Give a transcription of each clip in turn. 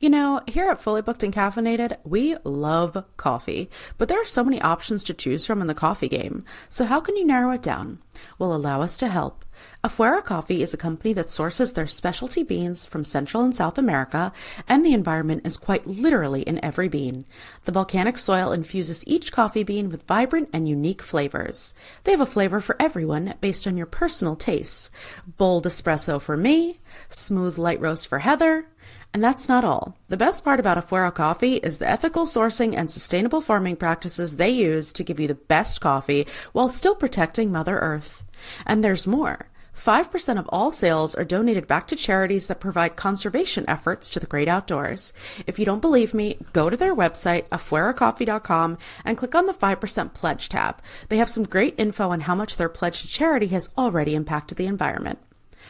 Here at Fully Booked and Caffeinated, we love coffee, but there are so many options to choose from in the coffee game. So how can you narrow it down? Well, allow us to help. Afuera Coffee is a company that sources their specialty beans from Central and South America, and the environment is quite literally in every bean. The volcanic soil infuses each coffee bean with vibrant and unique flavors. They have a flavor for everyone based on your personal tastes. Bold espresso for me, smooth light roast for Heather. And that's not all. The best part about Afuera Coffee is the ethical sourcing and sustainable farming practices they use to give you the best coffee while still protecting Mother Earth. And there's more. 5% of all sales are donated back to charities that provide conservation efforts to the great outdoors. If you don't believe me, go to their website, afueracoffee.com, and click on the 5% pledge tab. They have some great info on how much their pledge to charity has already impacted the environment.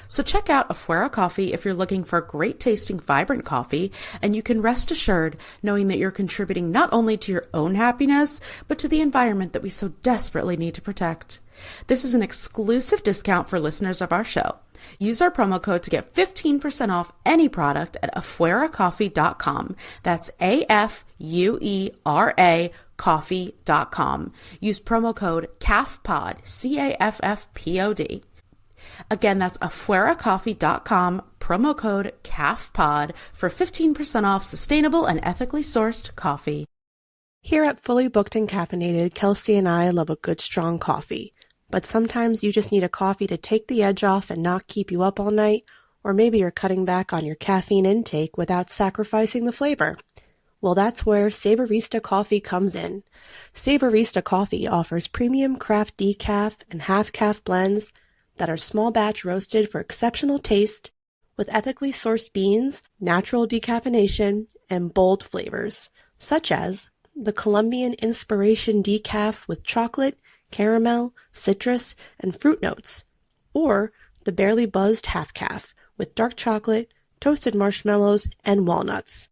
So check out Afuera Coffee if you're looking for great tasting, vibrant coffee, and you can rest assured knowing that you're contributing not only to your own happiness, but to the environment that we so desperately need to protect. This is an exclusive discount for listeners of our show. Use our promo code to get 15% off any product at afueracoffee.com. That's AFUERA coffee.com. Use promo code CAFFPOD, CAFFPOD. Again, that's afueracoffee.com, promo code CAFFPOD for 15% off sustainable and ethically sourced coffee. Here at Fully Booked and Caffeinated, Kelsey and I love a good strong coffee. But sometimes you just need a coffee to take the edge off and not keep you up all night, or maybe you're cutting back on your caffeine intake without sacrificing the flavor. Well, that's where Savorista Coffee comes in. Savorista Coffee offers premium craft decaf and half-calf blends that are small batch roasted for exceptional taste with ethically sourced beans, natural decaffeination, and bold flavors, such as the Colombian Inspiration Decaf with chocolate, caramel, citrus, and fruit notes, or the Barely Buzzed Half Calf with dark chocolate, toasted marshmallows, and walnuts,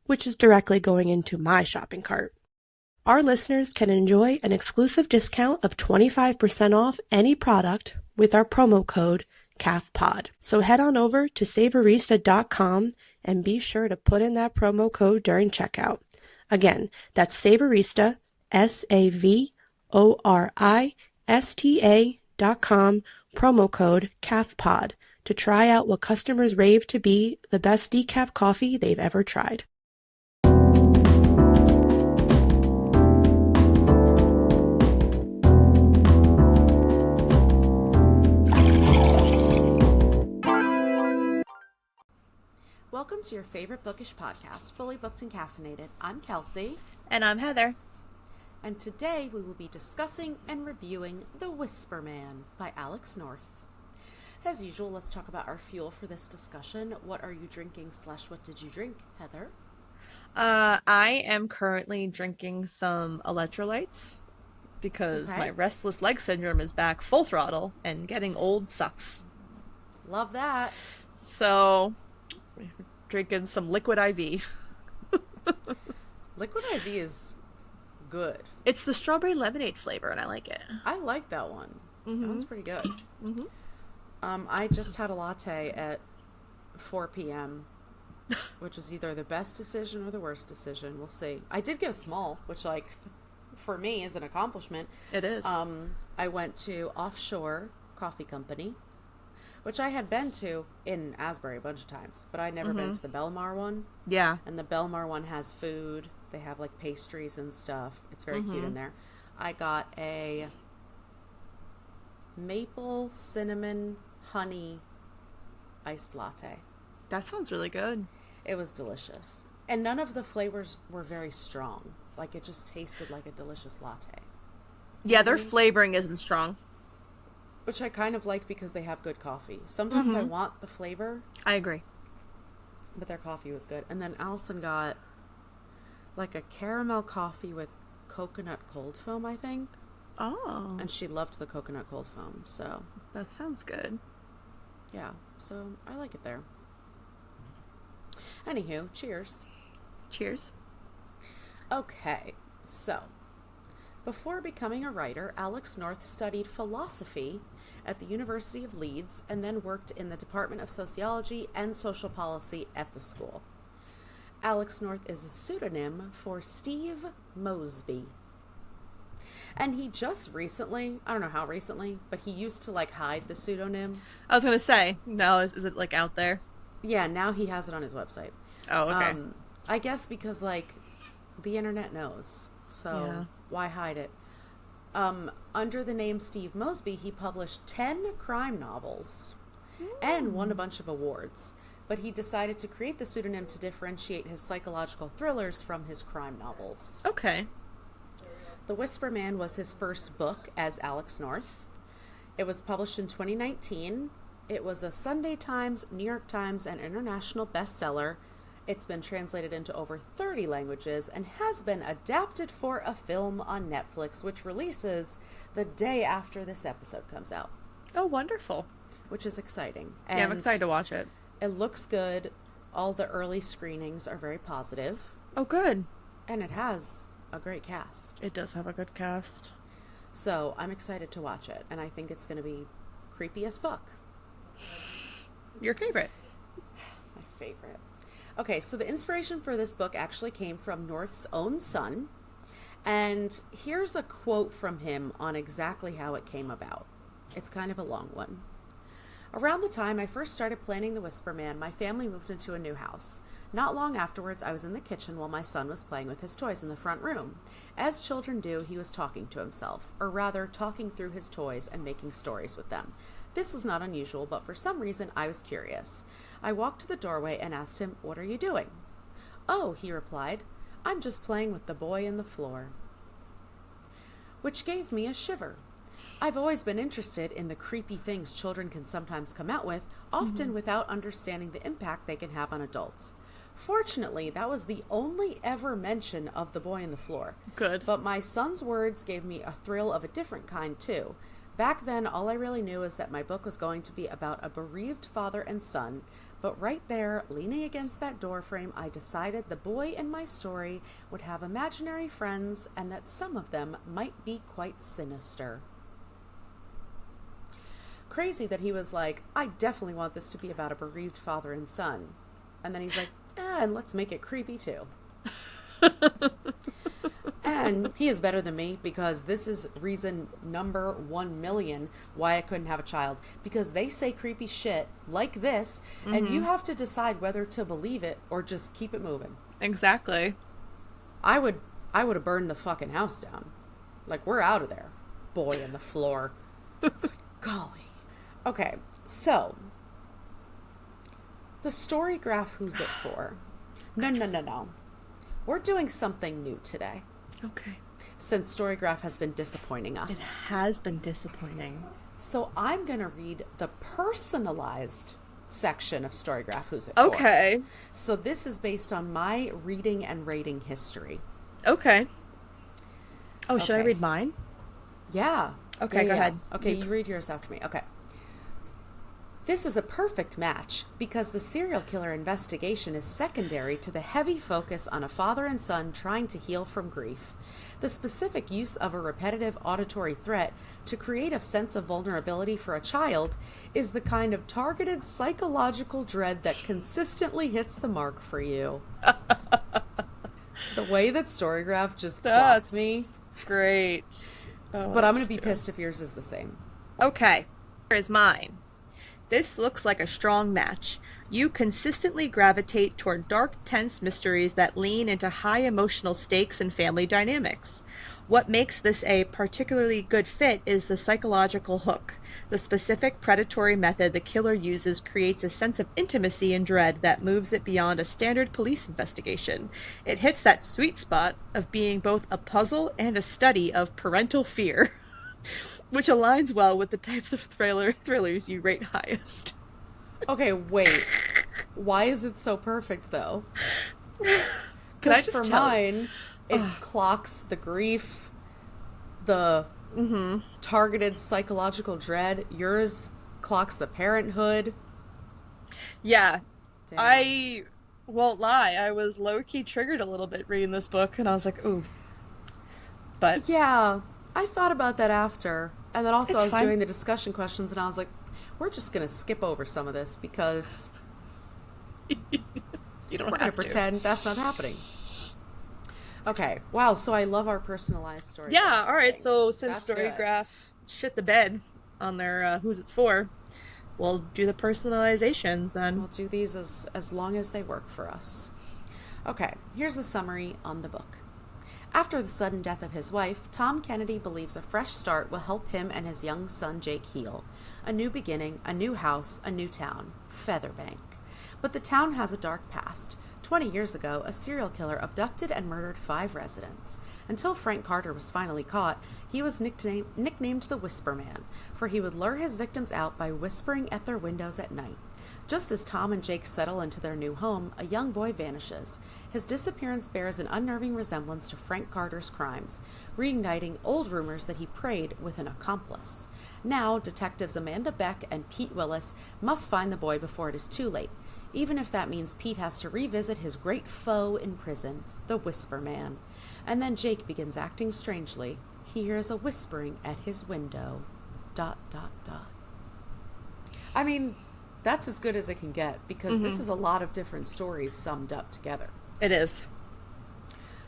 which is directly going into my shopping cart. Our listeners can enjoy an exclusive discount of 25% off any product with our promo code CAFFPOD. So head on over to Savorista.com and be sure to put in that promo code during checkout. Again, that's Savorista, Savorista.com, promo code CAFFPOD to try out what customers rave to be the best decaf coffee they've ever tried. Welcome to your favorite bookish podcast, Fully Booked and Caffeinated. I'm Kelsey. And I'm Heather. And today we will be discussing and reviewing The Whisper Man by Alex North. As usual, let's talk about our fuel for this discussion. What are you drinking / what did you drink, Heather? I am currently drinking some electrolytes because my restless leg syndrome is back full throttle and getting old sucks. Love that. So, drinking some liquid IV. Liquid IV is good. It's the strawberry lemonade flavor and I like it. I like that one. Mm-hmm. That one's pretty good. Mm-hmm. I just had a latte at 4 p.m., which was either the best decision or the worst decision. We'll see. I did get a small, which, for me is an accomplishment. It is. I went to Offshore Coffee Company, which I had been to in Asbury a bunch of times, but I'd never been to the Belmar one. Yeah. And the Belmar one has food. They have, pastries and stuff. It's very cute in there. I got a maple cinnamon honey iced latte. That sounds really good. It was delicious. And none of the flavors were very strong. It just tasted like a delicious latte. Yeah, their flavoring isn't strong. Which I kind of like because they have good coffee. Sometimes I want the flavor. I agree. But their coffee was good. And then Allison got a caramel coffee with coconut cold foam, I think. Oh. And she loved the coconut cold foam, so. That sounds good. Yeah, so I like it there. Anywho, cheers. Cheers. Okay, so before becoming a writer, Alex North studied philosophy at the University of Leeds and then worked in the Department of Sociology and Social Policy at the school. Alex North is a pseudonym for Steve Mosby. And he just recently, I don't know how recently, but he used to like hide the pseudonym. I was going to say, no, is it like out there? Yeah, now he has it on his website. Oh, okay. I guess because like the internet knows. So why hide it? Under the name Steve Mosby, he published 10 crime novels and won a bunch of awards. But he decided to create the pseudonym to differentiate his psychological thrillers from his crime novels. Okay. The Whisper Man was his first book as Alex North. It was published in 2019. It was a Sunday Times, New York Times, and international bestseller. It's been translated into over 30 languages and has been adapted for a film on Netflix, which releases the day after this episode comes out. Oh, wonderful. Which is exciting. And yeah, I'm excited to watch it. It looks good. All the early screenings are very positive. Oh, good. And it has a great cast. It does have a good cast. So I'm excited to watch it, and I think it's going to be creepy as fuck. Your favorite? My favorite. Okay, so the inspiration for this book actually came from North's own son, and here's a quote from him on exactly how it came about. It's kind of a long one. Around the time I first started planning The Whisper Man, my family moved into a new house. Not long afterwards, I was in the kitchen while my son was playing with his toys in the front room. As children do, he was talking to himself, or rather, talking through his toys and making stories with them. This was not unusual, but for some reason, I was curious. I walked to the doorway and asked him, "What are you doing?" "Oh," he replied, "I'm just playing with the boy in the floor." Which gave me a shiver. I've always been interested in the creepy things children can sometimes come out with, often without understanding the impact they can have on adults. Fortunately, that was the only ever mention of the boy in the floor. Good. But my son's words gave me a thrill of a different kind, too. Back then, all I really knew was that my book was going to be about a bereaved father and son, but right there, leaning against that doorframe, I decided the boy in my story would have imaginary friends and that some of them might be quite sinister. Crazy that he was like, I definitely want this to be about a bereaved father and son. And then he's like, and let's make it creepy too. And he is better than me because this is reason number 1,000,000 why I couldn't have a child. Because they say creepy shit like this, and you have to decide whether to believe it or just keep it moving. Exactly. I would have burned the fucking house down. Like, we're out of there. Boy in the floor. Golly. Okay, so the story graph, who's it for? No. We're doing something new today. Okay. Since Storygraph has been disappointing us. It has been disappointing. So I'm going to read the personalized section of Storygraph, who's it for? Okay. So this is based on my reading and rating history. Okay. Oh, should I read mine? Yeah. Okay, go ahead. Okay, you read yours after me. Okay. This is a perfect match because the serial killer investigation is secondary to the heavy focus on a father and son trying to heal from grief. The specific use of a repetitive auditory threat to create a sense of vulnerability for a child is the kind of targeted psychological dread that consistently hits the mark for you. The way that Storygraph just clocked me. Great. But I'm going to be pissed if yours is the same. Okay. Here is mine. This looks like a strong match. You consistently gravitate toward dark, tense mysteries that lean into high emotional stakes and family dynamics. What makes this a particularly good fit is the psychological hook. The specific predatory method the killer uses creates a sense of intimacy and dread that moves it beyond a standard police investigation. It hits that sweet spot of being both a puzzle and a study of parental fear. Which aligns well with the types of thrillers you rate highest. Okay, wait. Why is it so perfect, though? Can I just for tell mine, it clocks the grief, the targeted psychological dread. Yours clocks the parenthood. Yeah. Damn. I won't lie. I was low-key triggered a little bit reading this book, and I was like, ooh. But yeah. I thought about that after, and then also I was fine. doing the discussion questions, and I was like, we're just going to skip over some of this, because You don't We're have going to to pretend that's not happening. Okay. Wow. So I love our personalized story. Yeah. All right. Things. So since That's good. Storygraph shit the bed on their who's it for, we'll do the personalizations then. We'll do these as long as they work for us. Okay. Here's a summary on the book. After the sudden death of his wife, Tom Kennedy believes a fresh start will help him and his young son Jake heal. A new beginning, a new house, a new town. Featherbank. But the town has a dark past. 20 years ago, a serial killer abducted and murdered 5 residents. Until Frank Carter was finally caught, he was nicknamed the Whisper Man, for he would lure his victims out by whispering at their windows at night. Just as Tom and Jake settle into their new home, a young boy vanishes. His disappearance bears an unnerving resemblance to Frank Carter's crimes, reigniting old rumors that he preyed with an accomplice. Now, detectives Amanda Beck and Pete Willis must find the boy before it is too late, even if that means Pete has to revisit his great foe in prison, the Whisper Man. And then Jake begins acting strangely. He hears a whispering at his window. ... I mean, that's as good as it can get, because this is a lot of different stories summed up together. It is.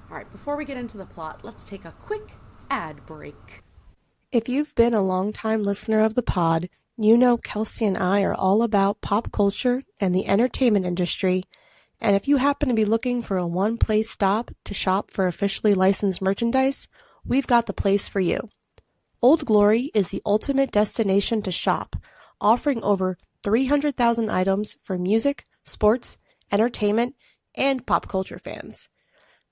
All right, before we get into the plot, let's take a quick ad break. If you've been a long-time listener of the pod, you know Kelsey and I are all about pop culture and the entertainment industry, and if you happen to be looking for a one-place stop to shop for officially licensed merchandise, we've got the place for you. Old Glory is the ultimate destination to shop, offering over 300,000 items for music, sports, entertainment, and pop culture fans.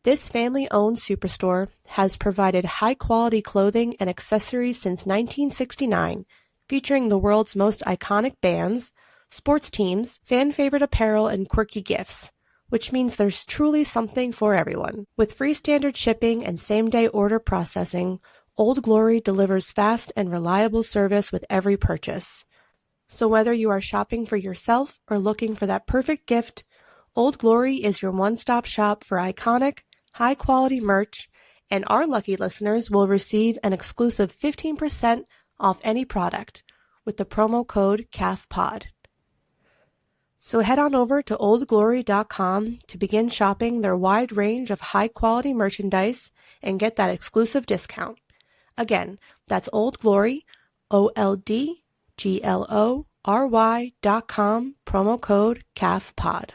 This family-owned superstore has provided high-quality clothing and accessories since 1969, featuring the world's most iconic bands, sports teams, fan-favorite apparel, and quirky gifts, which means there's truly something for everyone. With free standard shipping and same-day order processing, Old Glory delivers fast and reliable service with every purchase. So whether you are shopping for yourself or looking for that perfect gift, Old Glory is your one-stop shop for iconic, high-quality merch, and our lucky listeners will receive an exclusive 15% off any product with the promo code CAFPOD. So head on over to oldglory.com to begin shopping their wide range of high-quality merchandise and get that exclusive discount. Again, that's Old Glory, OLDGLORY.com, promo code CAFPOD.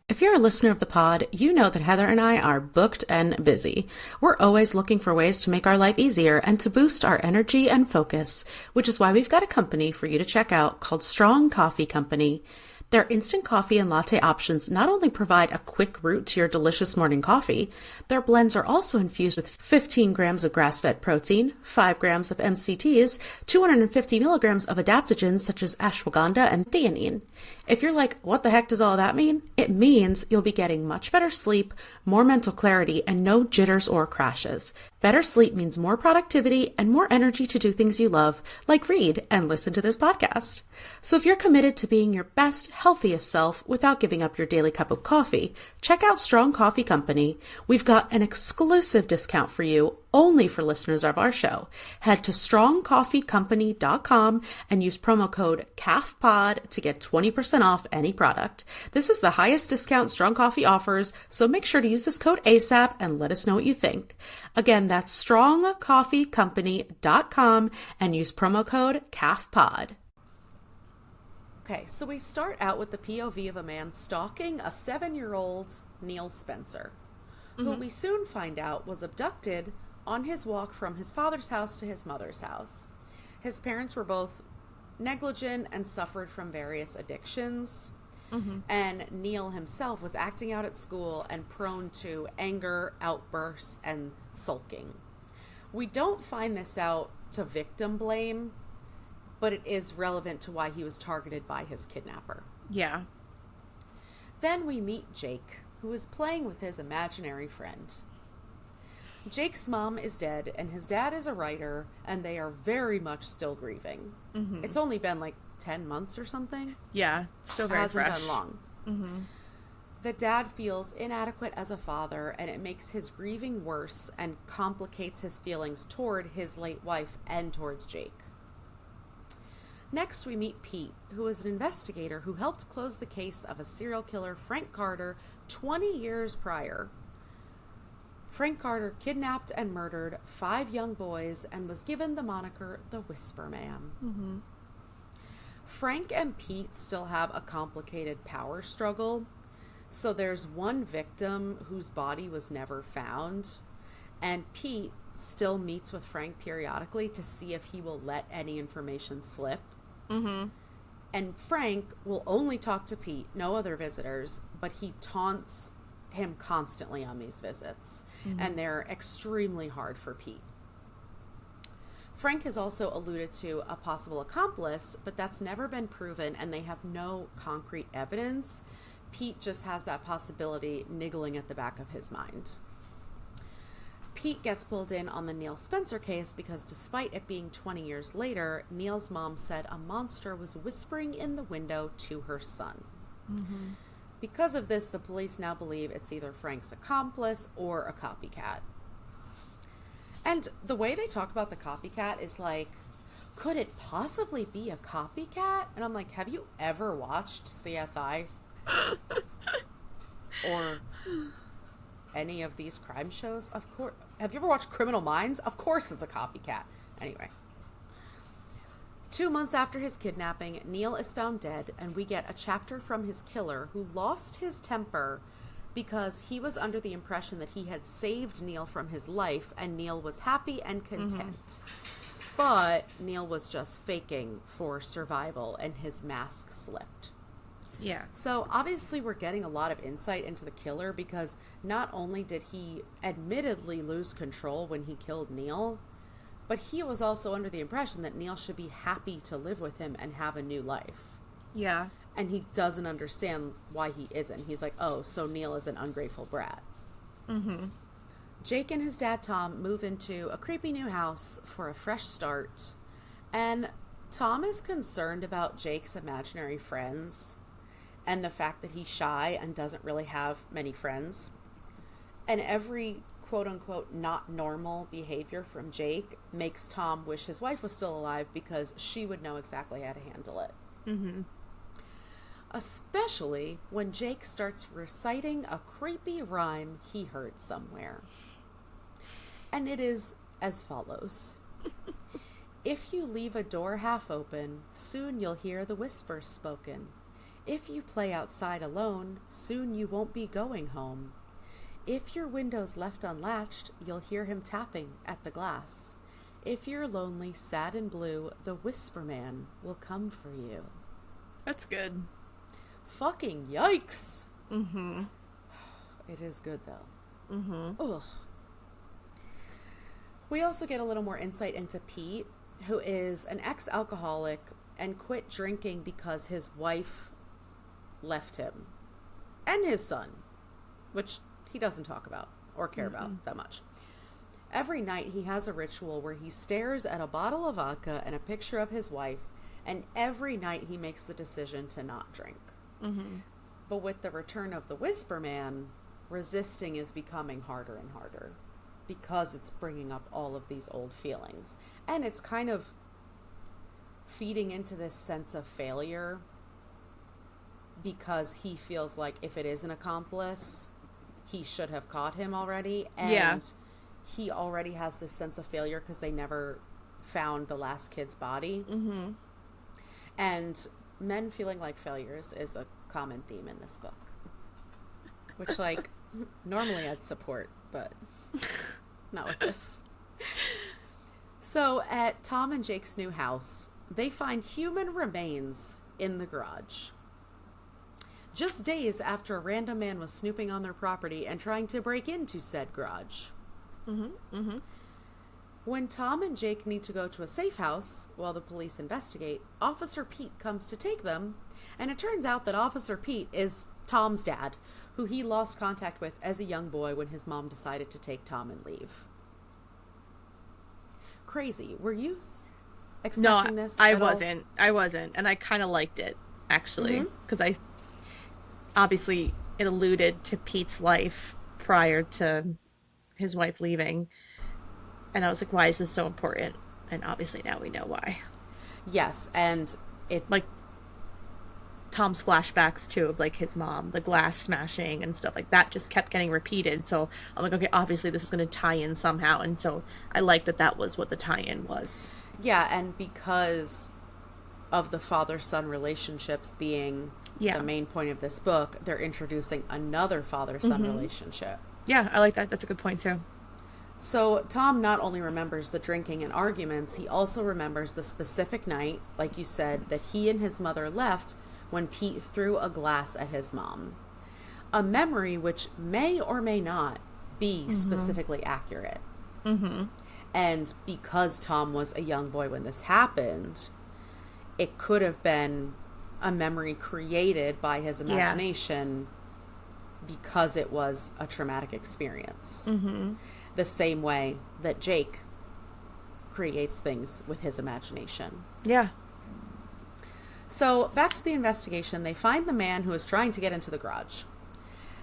If you're a listener of the pod, you know that Heather and I are booked and busy. We're always looking for ways to make our life easier and to boost our energy and focus, which is why we've got a company for you to check out called Strong Coffee Company. Their instant coffee and latte options not only provide a quick route to your delicious morning coffee, their blends are also infused with 15 grams of grass-fed protein, 5 grams of MCTs, 250 milligrams of adaptogens such as ashwagandha and theanine. If you're like, what the heck does all that mean? It means you'll be getting much better sleep, more mental clarity, and no jitters or crashes. Better sleep means more productivity and more energy to do things you love, like read and listen to this podcast. So if you're committed to being your best, healthiest self without giving up your daily cup of coffee, check out Strong Coffee Company. We've got an exclusive discount for you only for listeners of our show. Head to strongcoffeecompany.com and use promo code CAFPOD to get 20% off any product. This is the highest discount Strong Coffee offers, so make sure to use this code ASAP and let us know what you think. Again, that's strongcoffeecompany.com and use promo code CAFPOD. Okay, so we start out with the POV of a man stalking a 7-year-old Neil Spencer, who we soon find out was abducted on his walk from his father's house to his mother's house. His parents were both negligent and suffered from various addictions, and Neil himself was acting out at school and prone to anger, outbursts, and sulking. We don't find this out to victim blame, but it is relevant to why he was targeted by his kidnapper. Yeah. Then we meet Jake, who is playing with his imaginary friend. Jake's mom is dead, and his dad is a writer, and they are very much still grieving. It's only been like 10 months or something. Yeah, still very fresh. Hasn't been long. The dad feels inadequate as a father, and it makes his grieving worse and complicates his feelings toward his late wife and towards Jake. Next, we meet Pete, who is an investigator who helped close the case of a serial killer, Frank Carter, 20 years prior, Frank Carter kidnapped and murdered 5 young boys and was given the moniker the Whisper Man. Mm-hmm. Frank and Pete still have a complicated power struggle. So there's one victim whose body was never found, and Pete still meets with Frank periodically to see if he will let any information slip. Mm-hmm. And Frank will only talk to Pete, no other visitors, but he taunts him constantly on these visits, and they're extremely hard for Pete. Frank has also alluded to a possible accomplice, but that's never been proven, and they have no concrete evidence. Pete just has that possibility niggling at the back of his mind. Pete gets pulled in on the Neil Spencer case because despite it being 20 years later, Neil's mom said a monster was whispering in the window to her son. Mm-hmm. Because of this, the police now believe it's either Frank's accomplice or a copycat. And the way they talk about the copycat is like, could it possibly be a copycat? And I'm like, have you ever watched CSI? Or any of these crime shows? Of course. Have you ever watched Criminal Minds? Of course it's a copycat. Anyway. 2 months after his kidnapping, Neil is found dead, and we get a chapter from his killer who lost his temper because he was under the impression that he had saved Neil from his life, and Neil was happy and content. But Neil was just faking for survival, and his mask slipped. Yeah. So obviously we're getting a lot of insight into the killer because not only did he admittedly lose control when he killed Neil, but he was also under the impression that Neil should be happy to live with him and have a new life. Yeah. And he doesn't understand why he isn't. He's like, oh, so Neil is an ungrateful brat. Mm-hmm. Jake and his dad Tom move into a creepy new house for a fresh start. And Tom is concerned about Jake's imaginary friends and the fact that he's shy and doesn't really have many friends. And every quote-unquote not normal behavior from Jake makes Tom wish his wife was still alive because she would know exactly how to handle it. Mm-hmm. Especially when Jake starts reciting a creepy rhyme he heard somewhere. And it is as follows. If you leave a door half open, soon you'll hear the whisper spoken. If you play outside alone, soon you won't be going home. If your window's left unlatched, you'll hear him tapping at the glass. If you're lonely, sad, and blue, the Whisper Man will come for you. That's good. Fucking yikes! Mm-hmm. It is good, though. Mm-hmm. Ugh. We also get a little more insight into Pete, who is an ex-alcoholic and quit drinking because his wife left him. And his son, which he doesn't talk about or care about that much. Every night he has a ritual where he stares at a bottle of vodka and a picture of his wife, and every night he makes the decision to not drink. Mm-hmm. But with the return of the Whisper Man, resisting is becoming harder and harder because it's bringing up all of these old feelings. And it's kind of feeding into this sense of failure because he feels like if it is an accomplice, he should have caught him already. And he already has this sense of failure because they never found the last kid's body. Mm-hmm. And men feeling like failures is a common theme in this book. Which, like, normally I'd support, but not with this. So, at Tom and Jake's new house, they find human remains in the garage. Just days after a random man was snooping on their property and trying to break into said garage. Mm-hmm. Mm-hmm. When Tom and Jake need to go to a safe house while the police investigate, Officer Pete comes to take them, and it turns out that Officer Pete is Tom's dad, who he lost contact with as a young boy when his mom decided to take Tom and leave. Crazy. Were you expecting this? I wasn't. I wasn't. And I kind of liked it, actually, because obviously it alluded to Pete's life prior to his wife leaving. And I was like, why is this so important? And obviously now we know why. Yes, and it... Like, Tom's flashbacks too of like his mom, the glass smashing and stuff like that just kept getting repeated. So I'm like, okay, obviously this is going to tie in somehow. And so I like that that was what the tie-in was. Yeah, and because of the father-son relationships being the main point of this book, they're introducing another father-son relationship. Yeah, I like that. That's a good point too. So Tom not only remembers the drinking and arguments, he also remembers the specific night, like you said, that he and his mother left when Pete threw a glass at his mom. A memory which may or may not be specifically accurate. And because Tom was a young boy when this happened, it could have been a memory created by his imagination because it was a traumatic experience. The same way that Jake creates things with his imagination. Yeah. So back to the investigation, they find the man who is trying to get into the garage.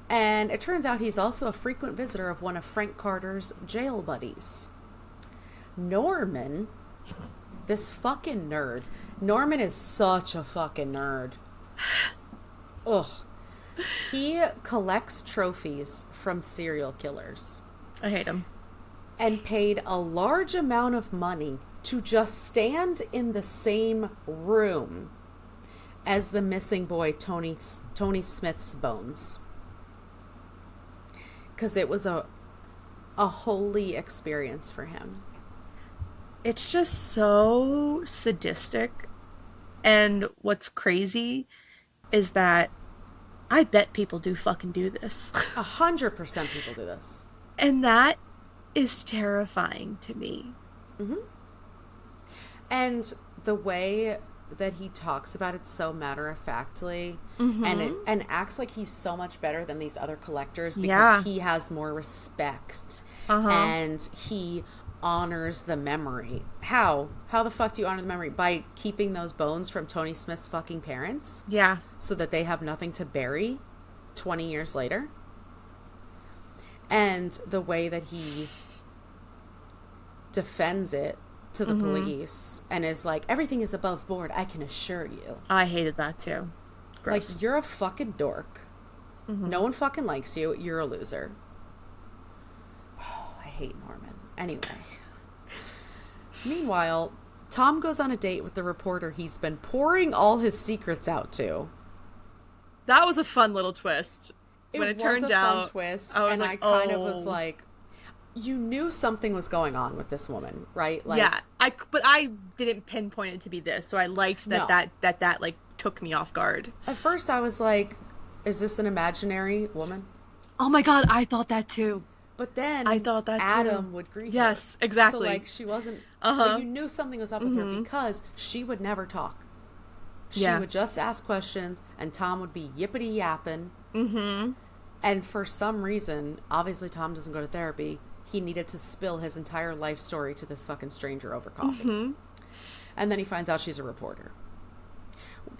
And it turns out he's also a frequent visitor of one of Frank Carter's jail buddies. Norman, this fucking nerd. Norman is such a fucking nerd. Ugh. He collects trophies from serial killers. I hate him. And paid a large amount of money to just stand in the same room as the missing boy Tony Smith's bones. Because it was a holy experience for him. It's just so sadistic. And what's crazy is that I bet people do fucking do this. 100% people do this. And that is terrifying to me. And the way that he talks about it so matter-of-factly and acts like he's so much better than these other collectors because he has more respect and he honors the memory. How the fuck do you honor the memory? By keeping those bones from Tony Smith's fucking parents? Yeah. So that they have nothing to bury 20 years later? And the way that he defends it to the police and is like, everything is above board, I can assure you. I hated that too. Gross. Like, you're a fucking dork. No one fucking likes you. You're a loser. Oh, I hate Norman. Anyway. Meanwhile, Tom goes on a date with the reporter he's been pouring all his secrets out to. That was a fun little twist. When it turned out, fun twist, I was and like, I kind of was like, you knew something was going on with this woman, right? Like, yeah, but I didn't pinpoint it to be this, so I liked that that like took me off guard. At first, I was like, is this an imaginary woman? Oh my god, I thought that too. But then I thought that Adam too. would greet her. Yes, exactly. So like she wasn't. But you knew something was up with her because she would never talk. She would just ask questions, and Tom would be yippity yapping. And for some reason, obviously Tom doesn't go to therapy. He needed to spill his entire life story to this fucking stranger over coffee. And then he finds out she's a reporter.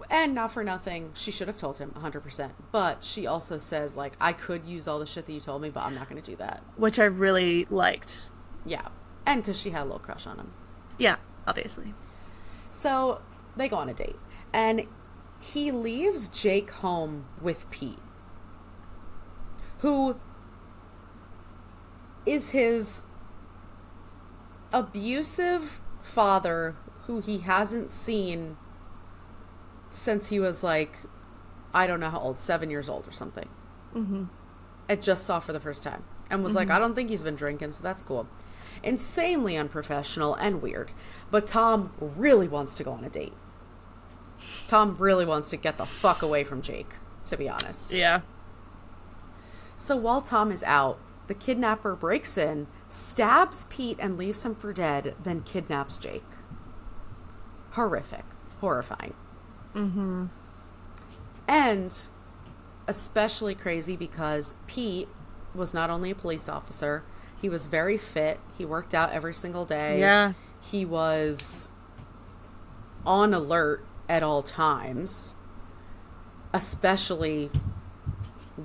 And not for nothing, she should have told him 100%. But she also says, like, I could use all the shit that you told me, but I'm not going to do that. Which I really liked. Yeah. And because she had a little crush on him. Yeah, obviously. So they go on a date. And he leaves Jake home with Pete, who is his abusive father who he hasn't seen since he was like, I don't know how old, 7 years old or something. I just saw for the first time and was like, I don't think he's been drinking, so that's cool. Insanely unprofessional and weird. But Tom really wants to go on a date. Tom really wants to get the fuck away from Jake, to be honest. Yeah. So while Tom is out, the kidnapper breaks in, stabs Pete and leaves him for dead, then kidnaps Jake. Horrific. Horrifying. And especially crazy because Pete was not only a police officer, he was very fit. He worked out every single day. Yeah. He was on alert at all times, especially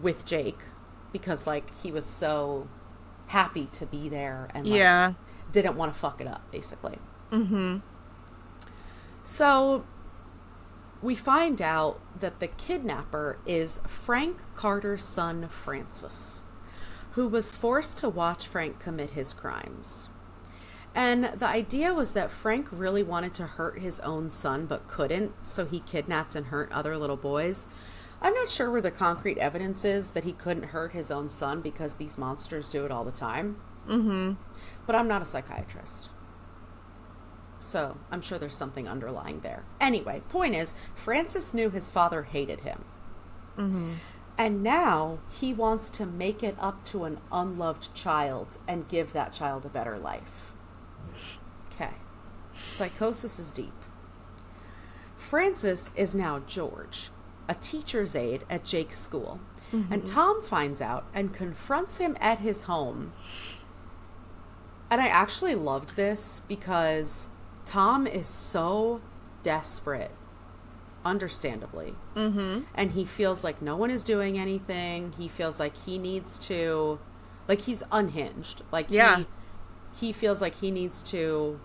with Jake, because like he was so happy to be there and like didn't want to fuck it up, basically. So we find out that the kidnapper is Frank Carter's son, Francis, who was forced to watch Frank commit his crimes. And the idea was that Frank really wanted to hurt his own son but couldn't, so he kidnapped and hurt other little boys. I'm not sure where the concrete evidence is that he couldn't hurt his own son because these monsters do it all the time. Mm-hmm. But I'm not a psychiatrist. So I'm sure there's something underlying there. Anyway, point is, Francis knew his father hated him. Mm-hmm. And now he wants to make it up to an unloved child and give that child a better life. Okay. Psychosis is deep. Francis is now George, a teacher's aide at Jake's school. Mm-hmm. And Tom finds out and confronts him at his home. And I actually loved this because Tom is so desperate, understandably. Mm-hmm. And he feels like no one is doing anything. He feels like he needs to, like he's unhinged. Like he feels like he needs to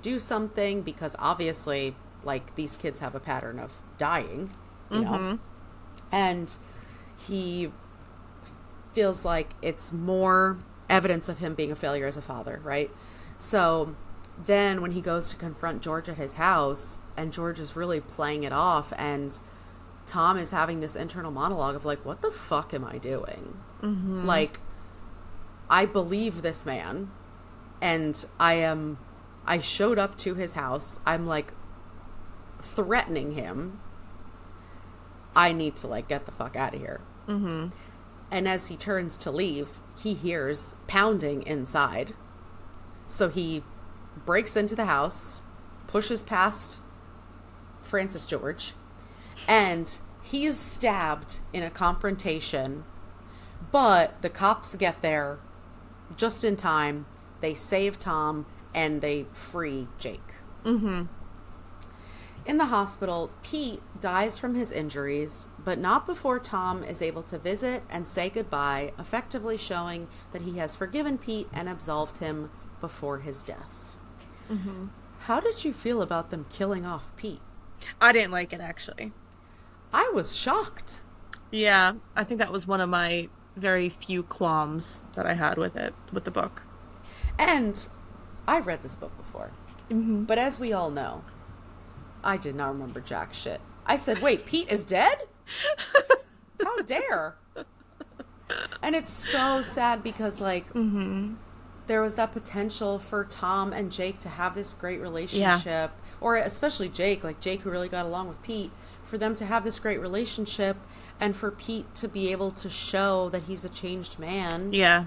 do something because obviously, like, these kids have a pattern of dying, you know? And he feels like it's more evidence of him being a failure as a father, right? So then when he goes to confront George at his house, and George is really playing it off, and Tom is having this internal monologue of like, what the fuck am I doing? Mm-hmm. Like, I believe this man, and I showed up to his house. I'm like threatening him. I need to like get the fuck out of here. Mm-hmm. And as he turns to leave, he hears pounding inside. So he breaks into the house, pushes past Francis George, and he's stabbed in a confrontation. But the cops get there just in time. They save Tom and they free Jake. Mm-hmm. In the hospital, Pete dies from his injuries, but not before Tom is able to visit and say goodbye, effectively showing that he has forgiven Pete and absolved him before his death. Mm-hmm. How did you feel about them killing off Pete? I didn't like it, actually. I was shocked. Yeah, I think that was one of my very few qualms that I had with it, with the book. And I've read this book before. Mm-hmm. But as we all know, I did not remember jack shit. I said, wait, Pete is dead? How dare? And it's so sad because, like, there was that potential for Tom and Jake to have this great relationship. Yeah. Or especially Jake, like Jake who really got along with Pete, for them to have this great relationship and for Pete to be able to show that he's a changed man. Yeah.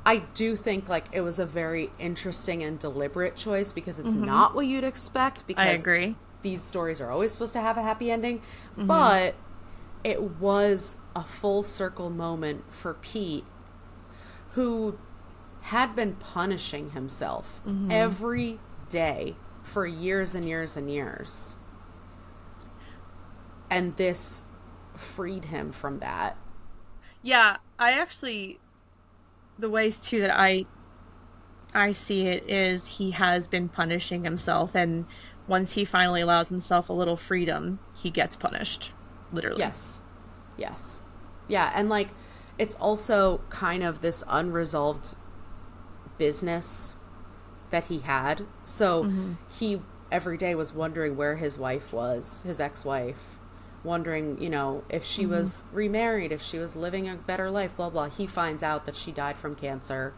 I do think, like, it was a very interesting and deliberate choice because it's not what you'd expect. Because I agree. These stories are always supposed to have a happy ending. But it was a full circle moment for Pete, who had been punishing himself every day for years and years and years. And this freed him from that. Yeah, I actually... The ways, too, that I see it is he has been punishing himself, and once he finally allows himself a little freedom, he gets punished. Literally. Yes. Yeah, and, like, it's also kind of this unresolved business that he had. So he every day was wondering where his wife was, his ex-wife. Wondering, you know, if she was remarried, if she was living a better life, blah, blah. He finds out that she died from cancer.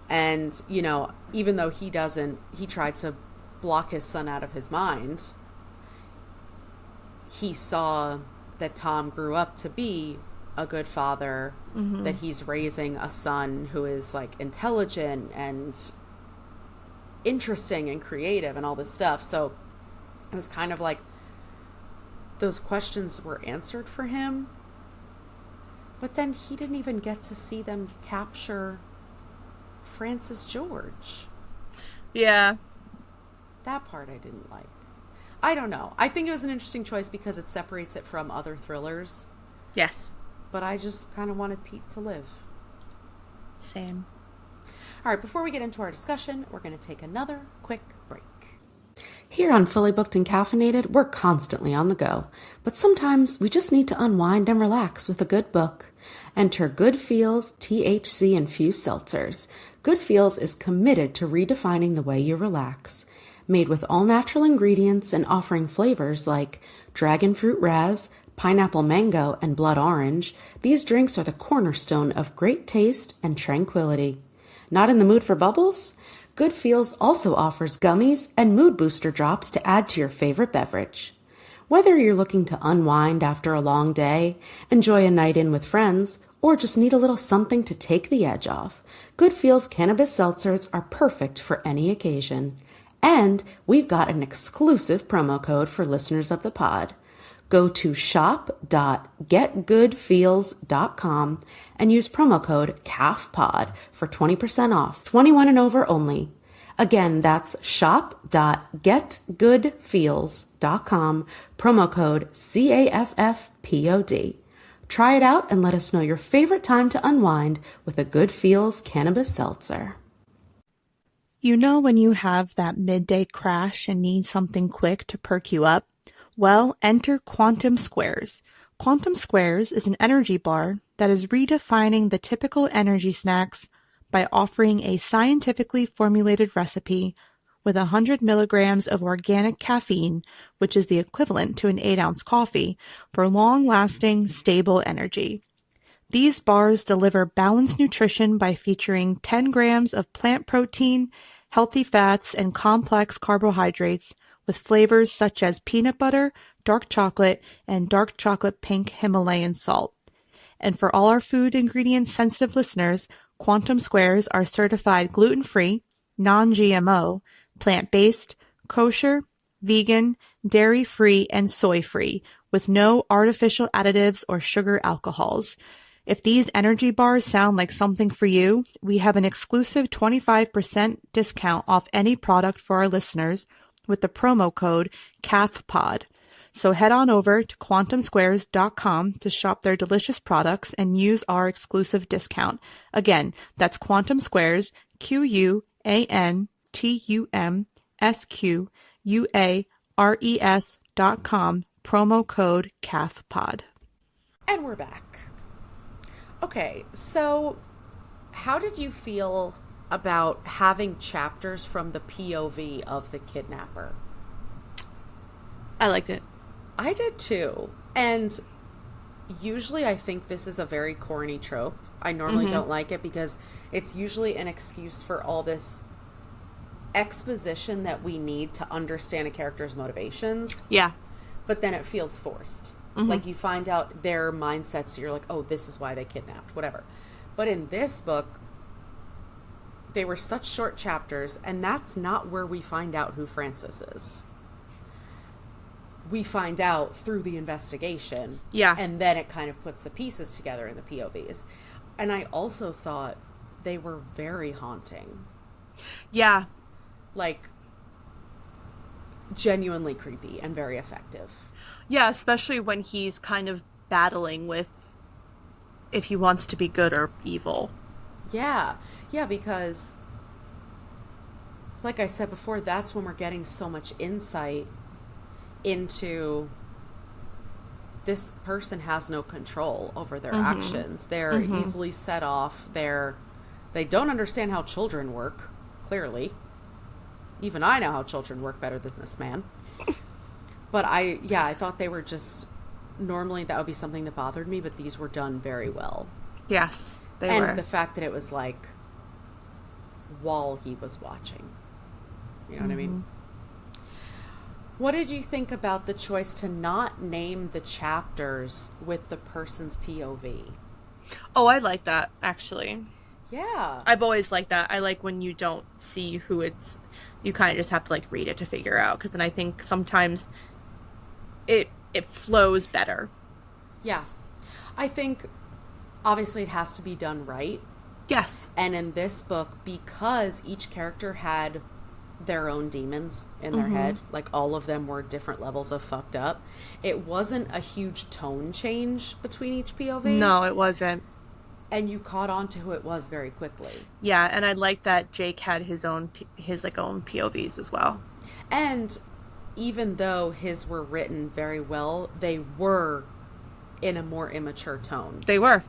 And, you know, even though he tried to block his son out of his mind, he saw that Tom grew up to be a good father, that he's raising a son who is, like, intelligent and interesting and creative and all this stuff. So it was kind of like, those questions were answered for him, but then he didn't even get to see them capture Francis George. Yeah. That part I didn't like. I don't know. I think it was an interesting choice because it separates it from other thrillers. Yes. But I just kind of wanted Pete to live. Same. All right, before we get into our discussion, we're going to take another quick break. Here on Fully Booked and Caffeinated, we're constantly on the go, but sometimes we just need to unwind and relax with a good book. Enter Good Feels THC-infused seltzers. Good Feels is committed to redefining the way you relax. Made with all-natural ingredients and offering flavors like dragon fruit raz, pineapple mango, and blood orange, these drinks are the cornerstone of great taste and tranquility. Not in the mood for bubbles? Good Feels also offers gummies and mood booster drops to add to your favorite beverage. Whether you're looking to unwind after a long day, enjoy a night in with friends, or just need a little something to take the edge off, Good Feels Cannabis Seltzers are perfect for any occasion. And we've got an exclusive promo code for listeners of the pod. Go to shop.getgoodfeels.com and use promo code CAFPOD for 20% off, 21 and over only. Again, that's shop.getgoodfeels.com, promo code CAFFPOD. Try it out and let us know your favorite time to unwind with a Good Feels Cannabis Seltzer. You know when you have that midday crash and need something quick to perk you up? Well, enter Quantum Squares. Quantum Squares is an energy bar that is redefining the typical energy snacks by offering a scientifically formulated recipe with 100 milligrams of organic caffeine, which is the equivalent to an 8-ounce coffee, for long-lasting, stable energy. These bars deliver balanced nutrition by featuring 10 grams of plant protein, healthy fats, and complex carbohydrates, with flavors such as peanut butter, dark chocolate, and dark chocolate pink Himalayan salt. And for all our food ingredient sensitive listeners, Quantum Squares are certified gluten-free, non-GMO, plant-based, kosher, vegan, dairy-free, and soy-free, with no artificial additives or sugar alcohols. If these energy bars sound like something for you, we have an exclusive 25% discount off any product for our listeners with the promo code CAFPOD. So head on over to quantumsquares.com to shop their delicious products and use our exclusive discount. Again, that's Quantum Squares, QUANTUMSQUARES.com, promo code CAFPOD. And we're back. Okay, so how did you feel about having chapters from the POV of the kidnapper? I liked it. I did too. And usually I think this is a very corny trope. I normally don't like it because it's usually an excuse for all this exposition that we need to understand a character's motivations. Yeah. But then it feels forced. Like you find out their mindsets, so you're like, oh, this is why they kidnapped, whatever. But in this book, they were such short chapters, and that's not where we find out who Francis is. We find out through the investigation. Yeah. And then it kind of puts the pieces together in the POVs. And I also thought they were very haunting. Yeah. Like, genuinely creepy and very effective. Yeah, especially when he's kind of battling with if he wants to be good or evil. Yeah. Yeah, because, like I said before, that's when we're getting so much insight into this person has no control over their actions. They're easily set off. They don't understand how children work, clearly. Even I know how children work better than this man. But I thought they were just, normally that would be something that bothered me, but these were done very well. Yes, they were. And the fact that it was like, while he was watching. You know what I mean? What did you think about the choice to not name the chapters with the person's POV? Oh, I like that, actually. Yeah. I've always liked that. I like when you don't see who it's, you kind of just have to like read it to figure out, because then I think sometimes it flows better. Yeah. I think obviously it has to be done right. Yes. And in this book, because each character had their own demons in their head, like all of them were different levels of fucked up, it wasn't a huge tone change between each POV. No, it wasn't. And you caught on to who it was very quickly. Yeah, and I like that Jake had his own POVs as well. And even though his were written very well, they were in a more immature tone. They were.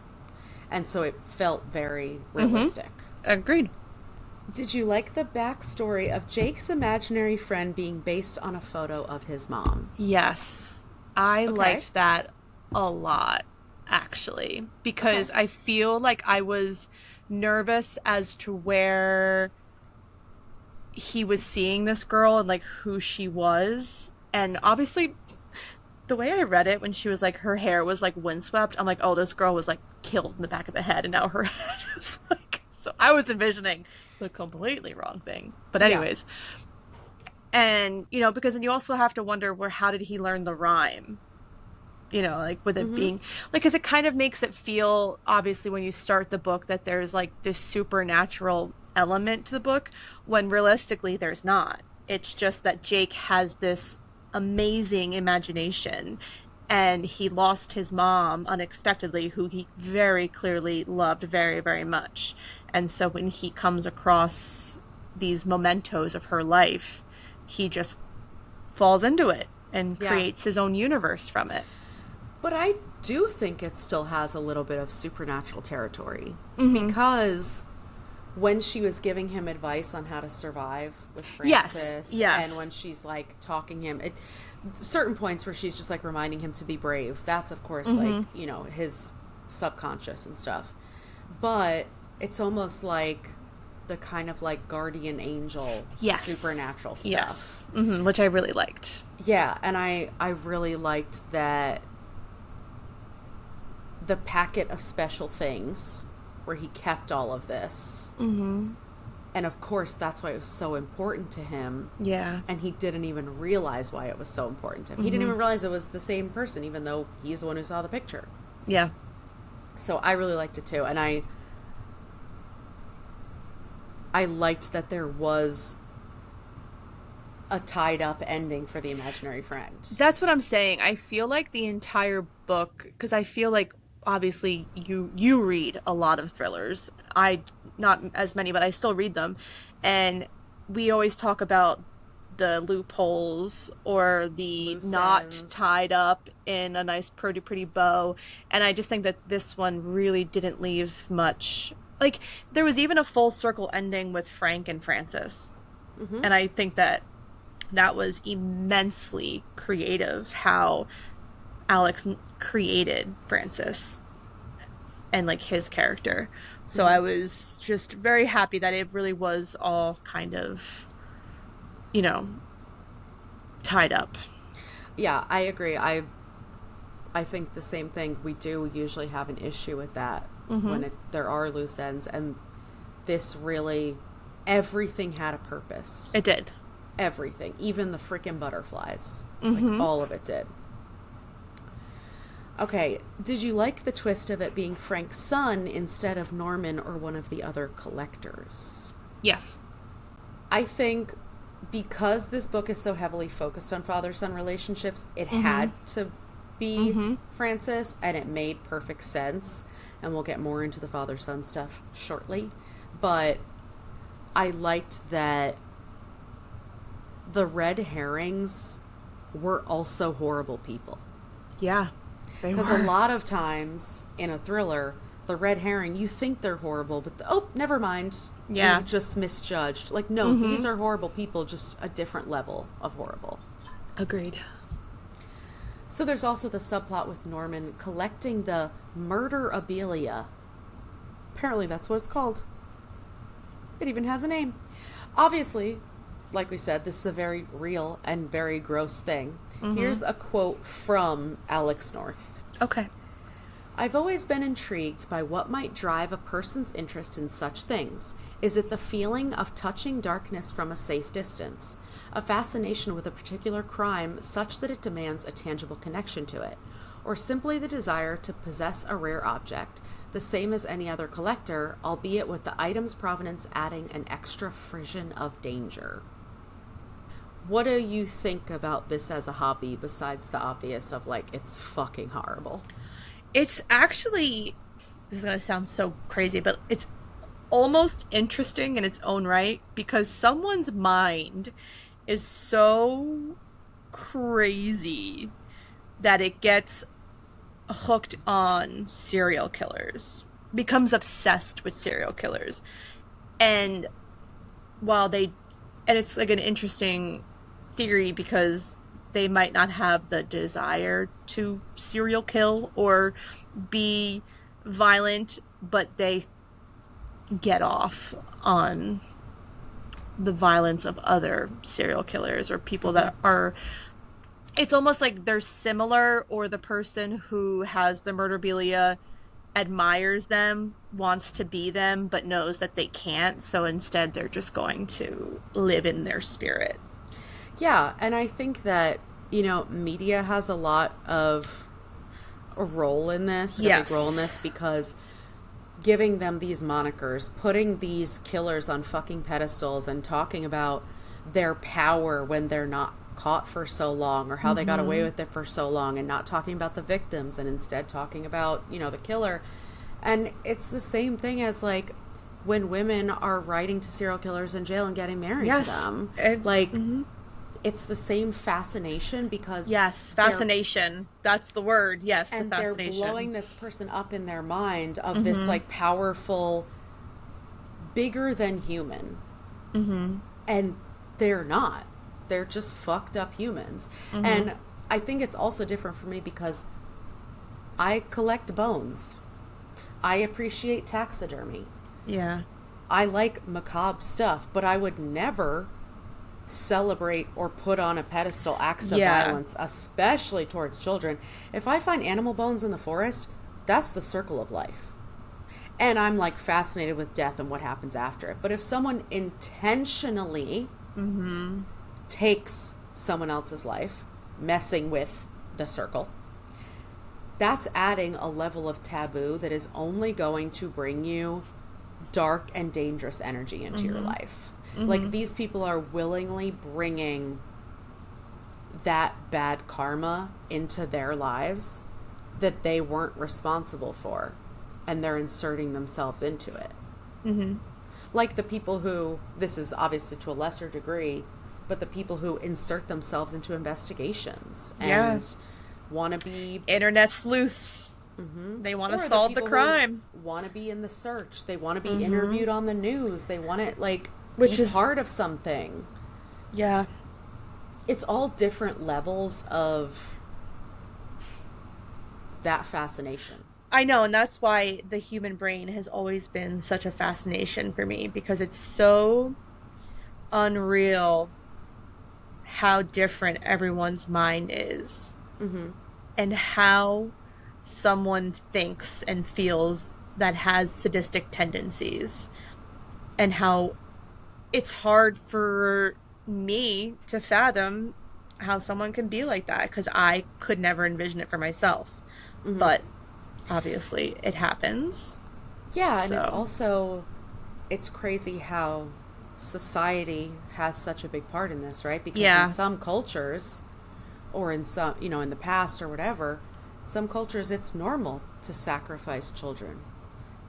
And so it felt very realistic. Agreed. Did you like the backstory of Jake's imaginary friend being based on a photo of his mom? Yes. I liked that a lot, actually, because I feel like I was nervous as to where he was seeing this girl and like who she was. And obviously, the way I read it when she was like, her hair was like windswept, I'm like, oh, this girl was like killed in the back of the head, and now her head is like. So I was envisioning the completely wrong thing. But anyways. And, you know, because then you also have to wonder how did he learn the rhyme? You know, like with it being like, because it kind of makes it feel, obviously, when you start the book, that there's like this supernatural element to the book, when realistically there's not. It's just that Jake has this amazing imagination, and he lost his mom unexpectedly, who he very clearly loved very, very much. And so when he comes across these mementos of her life, he just falls into it and creates his own universe from it. But I do think it still has a little bit of supernatural territory, because when she was giving him advice on how to survive with Francis, and when she's like talking him, certain points where she's just like reminding him to be brave, that's of course like, you know, his subconscious and stuff. But it's almost like the kind of like guardian angel supernatural stuff. Which I really liked. Yeah, and I really liked that the packet of special things where he kept all of this. And of course, that's why it was so important to him. Yeah. And he didn't even realize why it was so important to him. He didn't even realize it was the same person, even though he's the one who saw the picture. Yeah. So I really liked it too. And I liked that there was a tied up ending for the imaginary friend. That's what I'm saying. I feel like the entire book, because I feel like obviously you read a lot of thrillers. I not as many, but I still read them. And we always talk about the loopholes or the loose not ends, tied up in a nice pretty bow. And I just think that this one really didn't leave much. Like, there was even a full circle ending with Frank and Francis. And I think that was immensely creative, how Alex created Francis and like his character. So I was just very happy that it really was all kind of, you know, tied up. Yeah, I agree. I think the same thing. We do usually have an issue with that when there are loose ends, and this really, everything had a purpose. It did. Everything, even the freaking butterflies. Like, all of it did. Okay, did you like the twist of it being Frank's son instead of Norman or one of the other collectors? Yes. I think because this book is so heavily focused on father-son relationships, it had to be Francis, and it made perfect sense. And we'll get more into the father-son stuff shortly. But I liked that the red herrings were also horrible people. Yeah. Because a lot of times in a thriller, the red herring, you think they're horrible, but never mind. Yeah. You just misjudged. Like, no, these are horrible people, just a different level of horrible. Agreed. So there's also the subplot with Norman collecting the murderabilia. Apparently that's what it's called. It even has a name. Obviously, like we said, this is a very real and very gross thing. Here's a quote from Alex North. Okay. I've always been intrigued by what might drive a person's interest in such things. Is it the feeling of touching darkness from a safe distance? A fascination with a particular crime such that it demands a tangible connection to it? Or simply the desire to possess a rare object, the same as any other collector, albeit with the item's provenance adding an extra frisson of danger? What do you think about this as a hobby, besides the obvious of, like, it's fucking horrible? It's actually, this is going to sound so crazy, but it's almost interesting in its own right, because someone's mind is so crazy that it gets hooked on serial killers, becomes obsessed with serial killers. And while they, and it's like an interesting theory because they might not have the desire to serial kill or be violent, but they get off on the violence of other serial killers or people that are, it's almost like they're similar, or the person who has the murderabilia admires them, wants to be them, but knows that they can't, so instead they're just going to live in their spirit. Yeah, and I think that, media has a lot of a role in this, a big role in this, because giving them these monikers, putting these killers on fucking pedestals and talking about their power when they're not caught for so long, or how they got away with it for so long, and not talking about the victims and instead talking about, the killer. And it's the same thing as like when women are writing to serial killers in jail and getting married to them. It's, like it's the same fascination because fascination, that's the word. Yes, and the fascination. They're blowing this person up in their mind of this like powerful, bigger than human, and they're not. They're just fucked up humans. And I think it's also different for me because I collect bones. I appreciate taxidermy. Yeah. I like macabre stuff, but I would never celebrate or put on a pedestal acts of violence, especially towards children. If I find animal bones in the forest, that's the circle of life. And I'm like fascinated with death and what happens after it. But if someone intentionally takes someone else's life, messing with the circle, that's adding a level of taboo that is only going to bring you dark and dangerous energy into your life. Like, these people are willingly bringing that bad karma into their lives that they weren't responsible for, and they're inserting themselves into it. Like the people who, this is obviously to a lesser degree, but the people who insert themselves into investigations and want to be internet sleuths. They want to solve the crime. Want to be in the search. They want to be interviewed on the news. They want to be part of something. Yeah. It's all different levels of that fascination. I know, and that's why the human brain has always been such a fascination for me, because it's so unreal how different everyone's mind is. And how someone thinks and feels that has sadistic tendencies, and how it's hard for me to fathom how someone can be like that, because I could never envision it for myself. But obviously it happens. Yeah, and it's also, it's crazy how society has such a big part in this, right? Because in some cultures, or in some, in the past or whatever, some cultures it's normal to sacrifice children.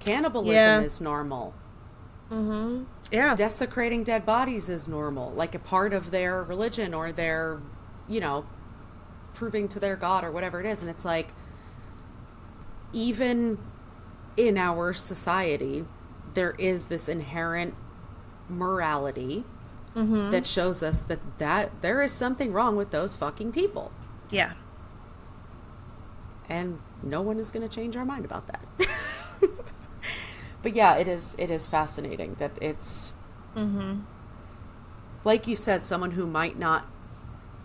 Cannibalism is normal. Desecrating dead bodies is normal, like a part of their religion or their, proving to their god or whatever it is. And it's like, even in our society, there is this inherent morality that shows us that there is something wrong with those fucking people. Yeah. And no one is going to change our mind about that. But yeah, it is fascinating that it's, like you said, someone who might not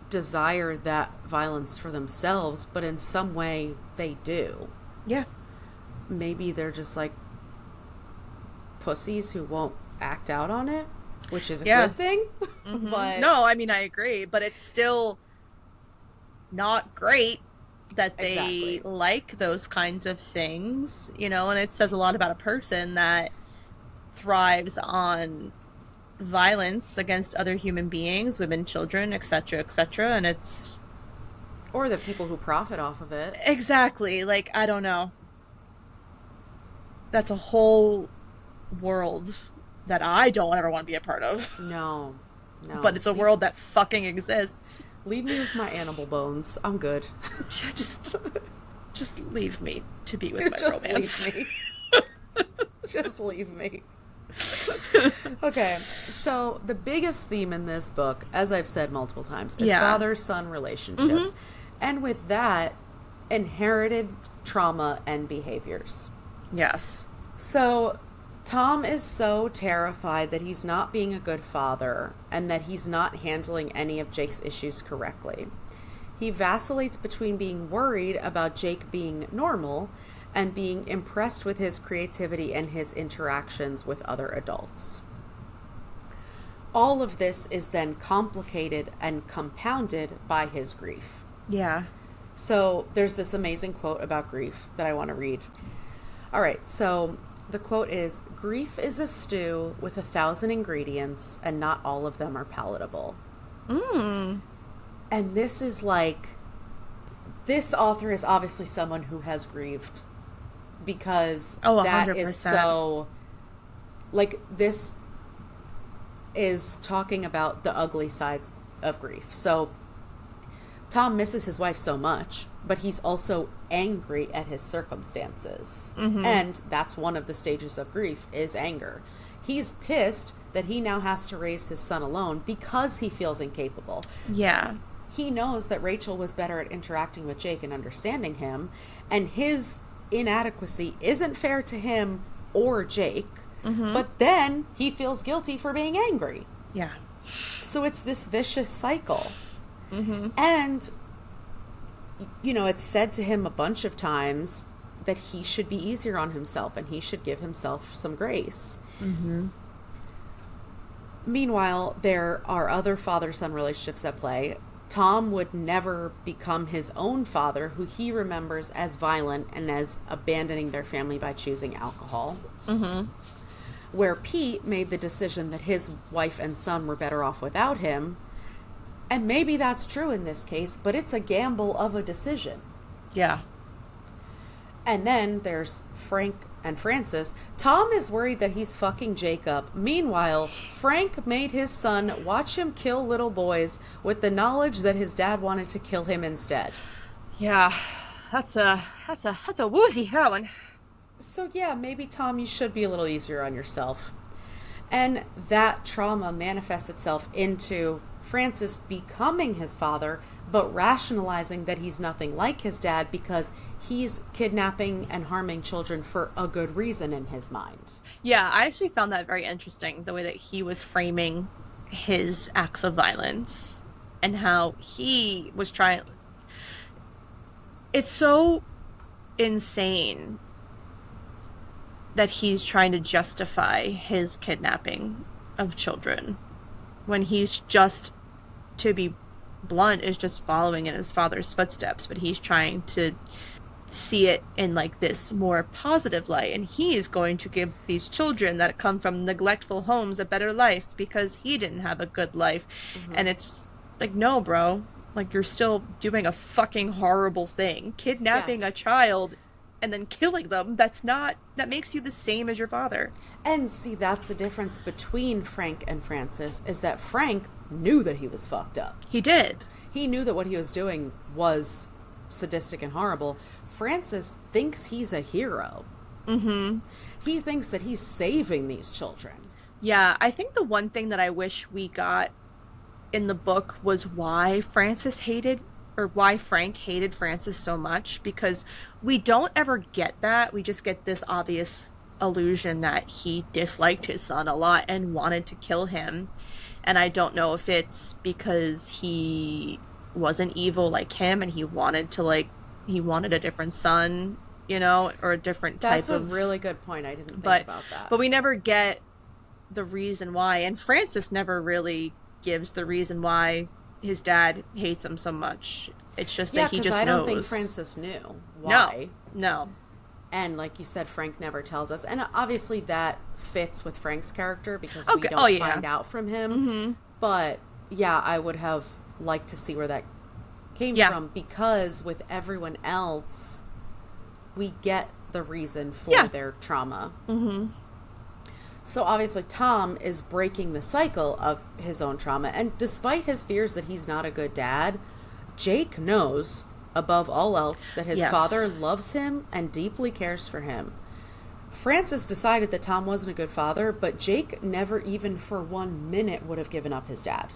desire that violence for themselves, but in some way they do. Yeah. Maybe they're just like pussies who won't act out on it, which is a good thing. But no, I mean, I agree, but it's still not great that they like those kinds of things, and it says a lot about a person that thrives on violence against other human beings, women, children, etc., etc., and it's... Or the people who profit off of it. Exactly. Like, I don't know. That's a whole world that I don't ever want to be a part of. No. But it's a world that fucking exists. Leave me with my animal bones. I'm good. Just leave me to be with my Just romance. leave me. Just leave me. Okay, so the biggest theme in this book, as I've said multiple times, is father-son relationships. And with that, inherited trauma and behaviors. Yes. So Tom is so terrified that he's not being a good father and that he's not handling any of Jake's issues correctly. He vacillates between being worried about Jake being normal and being impressed with his creativity and his interactions with other adults. All of this is then complicated and compounded by his grief. Yeah. So there's this amazing quote about grief that I want to read. All right, so the quote is, "Grief is a stew with 1,000 ingredients, and not all of them are palatable." And this is like, this author is obviously someone who has grieved, because that 100%. is so, like, this is talking about the ugly sides of grief. So Tom misses his wife so much, but he's also angry at his circumstances. And that's one of the stages of grief, is anger. He's pissed that he now has to raise his son alone because he feels incapable. Yeah. He knows that Rachel was better at interacting with Jake and understanding him, and his inadequacy isn't fair to him or Jake. But then he feels guilty for being angry. Yeah. So it's this vicious cycle. And, you know, it's said to him a bunch of times that he should be easier on himself and he should give himself some grace. Meanwhile, there are other father-son relationships at play. Tom would never become his own father, who he remembers as violent and as abandoning their family by choosing alcohol. Where Pete made the decision that his wife and son were better off without him. And maybe that's true in this case, but it's a gamble of a decision. Yeah. And then there's Frank and Francis. Tom is worried that he's fucking Jacob. Meanwhile, Frank made his son watch him kill little boys with the knowledge that his dad wanted to kill him instead. Yeah. That's a woozy, that one. So yeah, maybe Tom, you should be a little easier on yourself. And that trauma manifests itself into Francis becoming his father, but rationalizing that he's nothing like his dad because he's kidnapping and harming children for a good reason in his mind. Yeah, I actually found that very interesting, the way that he was framing his acts of violence and how he was trying. It's so insane that he's trying to justify his kidnapping of children when he's just, to be blunt, is just following in his father's footsteps, but he's trying to see it in like this more positive light, and he is going to give these children that come from neglectful homes a better life because he didn't have a good life. And it's like, no, bro, like, you're still doing a fucking horrible thing, kidnapping a child and then killing them. That makes you the same as your father. And see, that's the difference between Frank and Francis, is that Frank knew that he was fucked up. He did. He knew that what he was doing was sadistic and horrible. Francis thinks he's a hero. He thinks that he's saving these children. Yeah, I think the one thing that I wish we got in the book was why Frank hated Francis so much, because we don't ever get that. We just get this obvious illusion that he disliked his son a lot and wanted to kill him. And I don't know if it's because he wasn't evil like him and he wanted a different son, you know, or a different type of... That's a really good point. I didn't think about that. But we never get the reason why. And Francis never really gives the reason why his dad hates him so much. It's just that he just knows. I don't think Francis knew why. No. And like you said, Frank never tells us. And obviously that fits with Frank's character because we don't find out from him. But yeah, I would have liked to see where that came from, because with everyone else, we get the reason for their trauma. So obviously Tom is breaking the cycle of his own trauma, and despite his fears that he's not a good dad, Jake knows above all else that his father loves him and deeply cares for him. Francis decided that Tom wasn't a good father, but Jake never even for 1 minute would have given up his dad.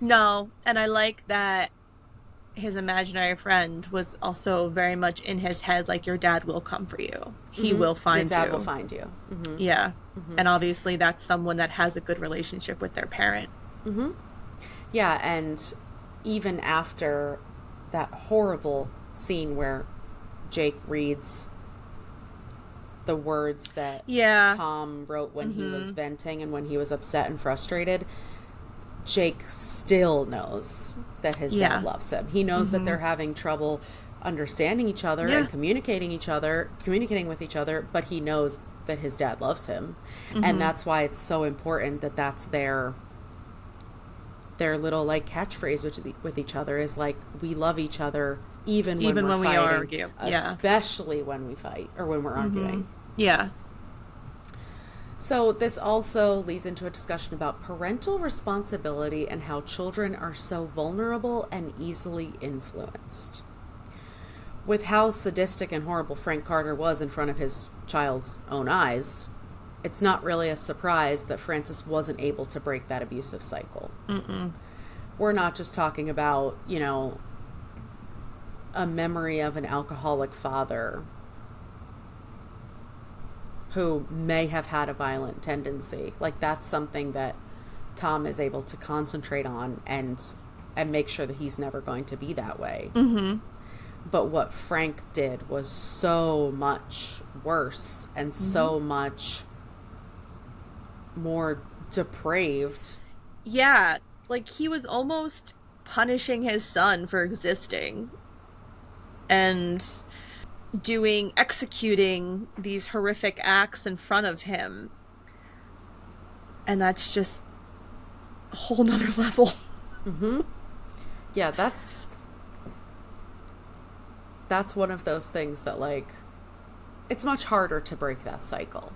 No, and I like that his imaginary friend was also very much in his head, like, your dad will come for you. He will find you. Your dad will find you. Yeah. And obviously that's someone that has a good relationship with their parent. Yeah, and even after that horrible scene where Jake reads the words that Tom wrote when he was venting and when he was upset and frustrated, Jake still knows that his dad loves him. He knows that they're having trouble understanding each other and communicating with each other, but he knows that his dad loves him. And that's why it's so important that that's their little like catchphrase with each other, is like, we love each other even when we're fighting, we argue, especially when we fight or when we're arguing. So this also leads into a discussion about parental responsibility and how children are so vulnerable and easily influenced. With how sadistic and horrible Frank Carter was in front of his child's own eyes, it's not really a surprise that Francis wasn't able to break that abusive cycle. We're not just talking about, you know, a memory of an alcoholic father who may have had a violent tendency. Like, that's something that Tom is able to concentrate on and make sure that he's never going to be that way. But what Frank did was so much worse and so much more depraved. Yeah, like, he was almost punishing his son for existing and executing these horrific acts in front of him. And that's just a whole nother level. Yeah, that's one of those things that, like, it's much harder to break that cycle.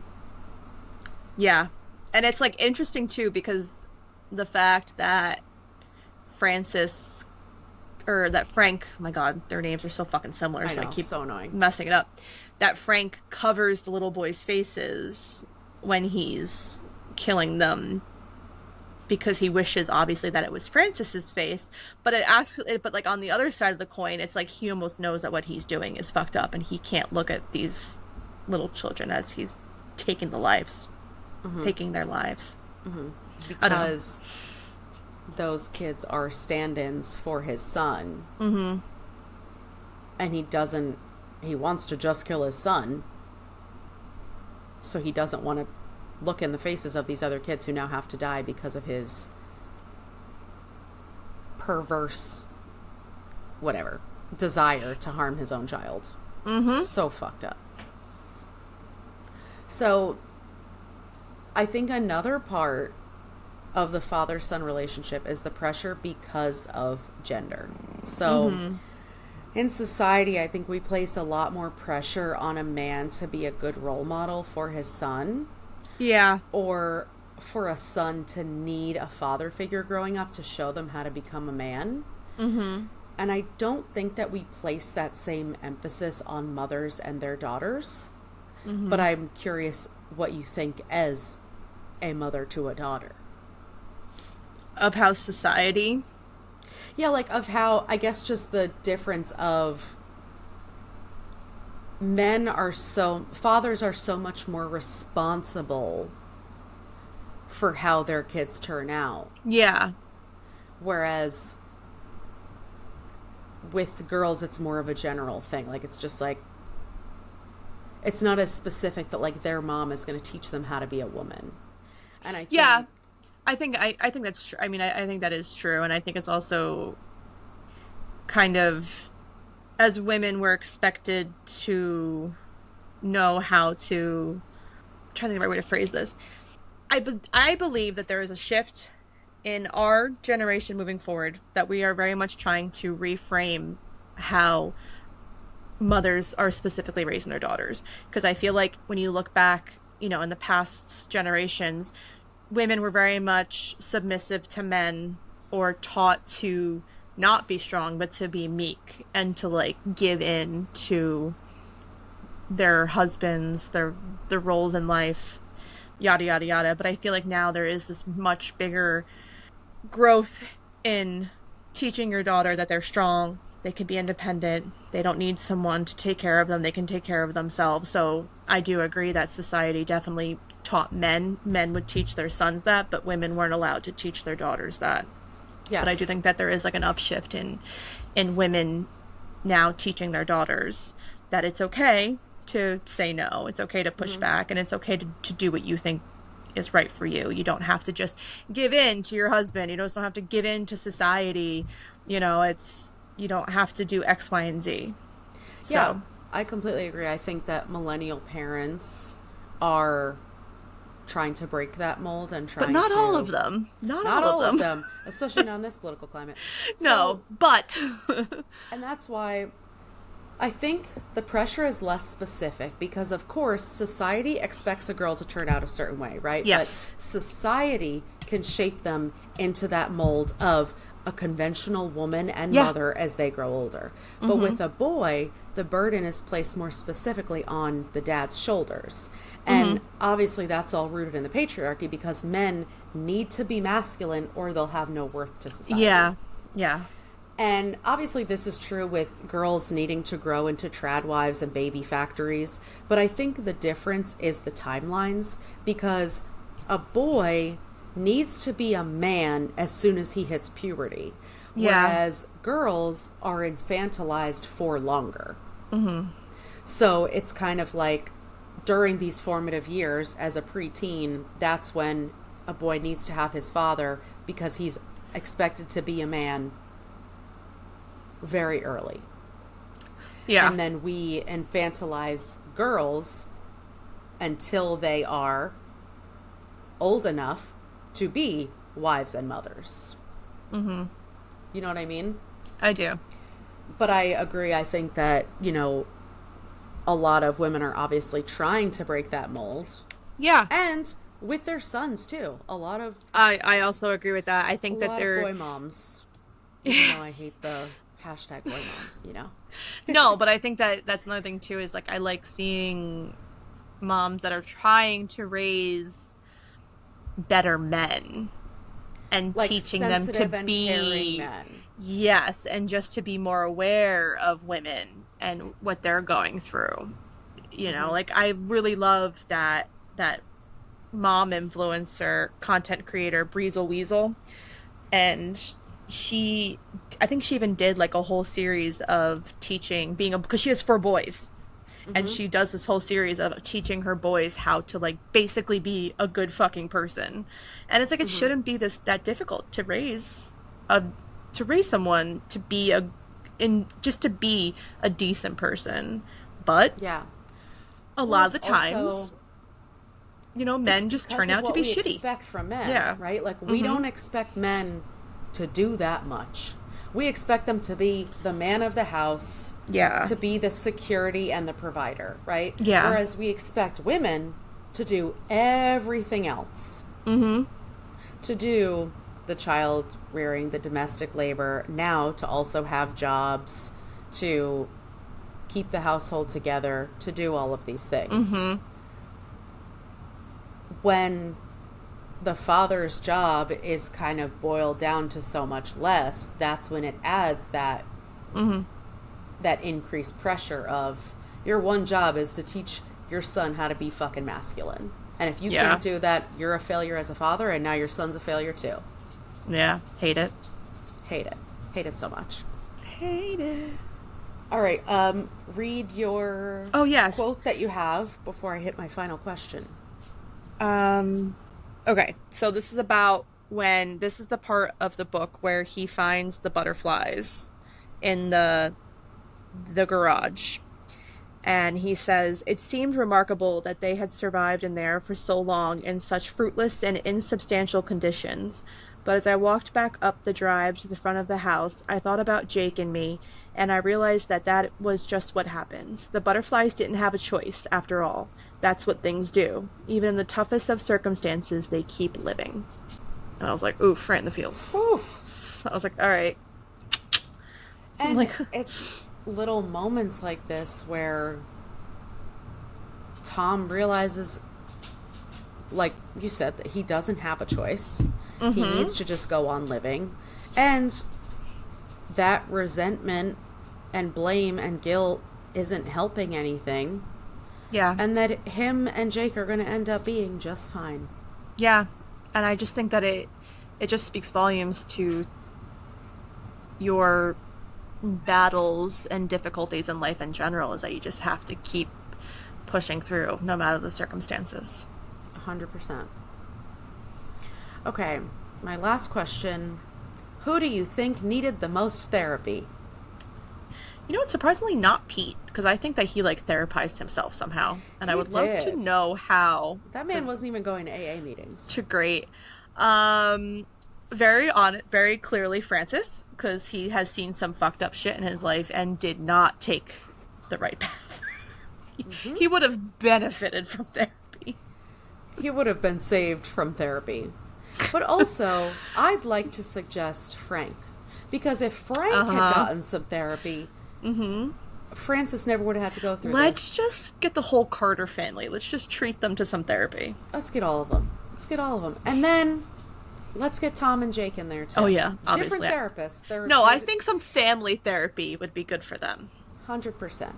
Yeah. And it's, like, interesting too, because the fact that Frank, oh my god, their names are so fucking similar, so I keep so annoying. Messing it up. That Frank covers the little boys' faces when he's killing them because he wishes, obviously, that it was Francis's face, but but like on the other side of the coin, it's like he almost knows that what he's doing is fucked up and he can't look at these little children as he's taking their lives. Because those kids are stand-ins for his son. And he wants to just kill his son, so he doesn't want to look in the faces of these other kids who now have to die because of his perverse desire to harm his own child. So fucked up. So I think another part of the father-son relationship is the pressure because of gender. So in society, I think we place a lot more pressure on a man to be a good role model for his son. Yeah. Or for a son to need a father figure growing up to show them how to become a man. And I don't think that we place that same emphasis on mothers and their daughters. But I'm curious what you think as a mother to a daughter. Of how society? Yeah, like of how, I guess just the difference of fathers are so much more responsible for how their kids turn out. Yeah. Whereas with girls, it's more of a general thing. Like, it's just like, it's not as specific that like their mom is going to teach them how to be a woman. And I think, I think that's true. I mean, I think that is true. And I think it's also kind of, as women, we're expected to know how to, I'm trying to think of the right way to phrase this. I believe that there is a shift in our generation moving forward, that we are very much trying to reframe how mothers are specifically raising their daughters. Because I feel like when you look back in the past generations, women were very much submissive to men or taught to not be strong, but to be meek and to like give in to their husbands, their roles in life, yada yada yada. But I feel like now there is this much bigger growth in teaching your daughter that they're strong, they can be independent, they don't need someone to take care of them, they can take care of themselves. So I do agree that society definitely taught men would teach their sons that, but women weren't allowed to teach their daughters that. Yes. But I do think that there is like an upshift in women now teaching their daughters that it's okay to say no, it's okay to push back, and it's okay to do what you think is right for you. You don't have to just give in to your husband. You just don't have to give in to society. You don't have to do X, Y, and Z. So. Yeah, I completely agree. I think that millennial parents are trying to break that mold and trying to... But not all of them. Not all of them. Especially not in this political climate. No, but... And that's why I think the pressure is less specific because, of course, society expects a girl to turn out a certain way, right? Yes. But society can shape them into that mold of a conventional woman and mother as they grow older. But with a boy, the burden is placed more specifically on the dad's shoulders. And obviously that's all rooted in the patriarchy because men need to be masculine or they'll have no worth to society. Yeah. And obviously this is true with girls needing to grow into trad wives and baby factories. But I think the difference is the timelines because a boy needs to be a man as soon as he hits puberty. Whereas girls are infantilized for longer. So it's kind of like during these formative years as a preteen, that's when a boy needs to have his father because he's expected to be a man very early. Yeah. And then we infantilize girls until they are old enough to be wives and mothers. You know what I mean? I do. But I agree. I think that, a lot of women are obviously trying to break that mold. Yeah. And with their sons, too. A lot of... I also agree with that. I think that they're... boy moms. Even though I hate the hashtag boy mom, No, but I think that that's another thing, too, is like I like seeing moms that are trying to raise better men and like teaching them to be men. Yes, and just to be more aware of women and what they're going through. Like I really love that mom influencer content creator Breezel Weasel, and I think she even did like a whole series of teaching because she has 4 boys. And she does this whole series of teaching her boys how to like basically be a good fucking person. And it's like it shouldn't be that difficult to raise someone to be just to be a decent person. But a lot of the times men just turn out to be shitty. Expect from men, right? Like we don't expect men to do that much. We expect them to be the man of the house, to be the security and the provider, right? Yeah. Whereas we expect women to do everything else. To do the child rearing, the domestic labor, now to also have jobs, to keep the household together, to do all of these things. When the father's job is kind of boiled down to so much less, that's when it adds that that increased pressure of your one job is to teach your son how to be fucking masculine. And if you can't do that, you're a failure as a father, and now your son's a failure too. Yeah. Hate it. Hate it. Hate it so much. Hate it. All right. Read your quote that you have before I hit my final question. Okay, so this is the part of the book where he finds the butterflies in the garage. And he says, it seemed remarkable that they had survived in there for so long in such fruitless and insubstantial conditions. But as I walked back up the drive to the front of the house, I thought about Jake and me, and I realized that that was just what happens. The butterflies didn't have a choice, after all. That's what things do. Even in the toughest of circumstances, they keep living. And I was like, oof, right in the feels. Oof. I was like, all right. And like, it's little moments like this where Tom realizes, like you said, that he doesn't have a choice. He needs to just go on living. And that resentment and blame and guilt isn't helping anything. Yeah. And that him and Jake are going to end up being just fine. Yeah. And I just think that it just speaks volumes to your battles and difficulties in life in general, is that you just have to keep pushing through no matter the circumstances. 100%. Okay, my last question. Who do you think needed the most therapy? You know, it's surprisingly not Pete, because I think that he, like, therapized himself somehow. And I would love to know how. That man wasn't even going to AA meetings. Great. Very clearly Francis, because he has seen some fucked up shit in his life and did not take the right path. He would have benefited from therapy. He would have been saved from therapy. But also, I'd like to suggest Frank. Because if Frank had gotten some therapy, Francis never would have had to go through this. Let's just get the whole Carter family. Let's just treat them to some therapy. Let's get all of them. And then let's get Tom and Jake in there, too. Oh, yeah. Obviously. Different therapists. I think some family therapy would be good for them. 100%.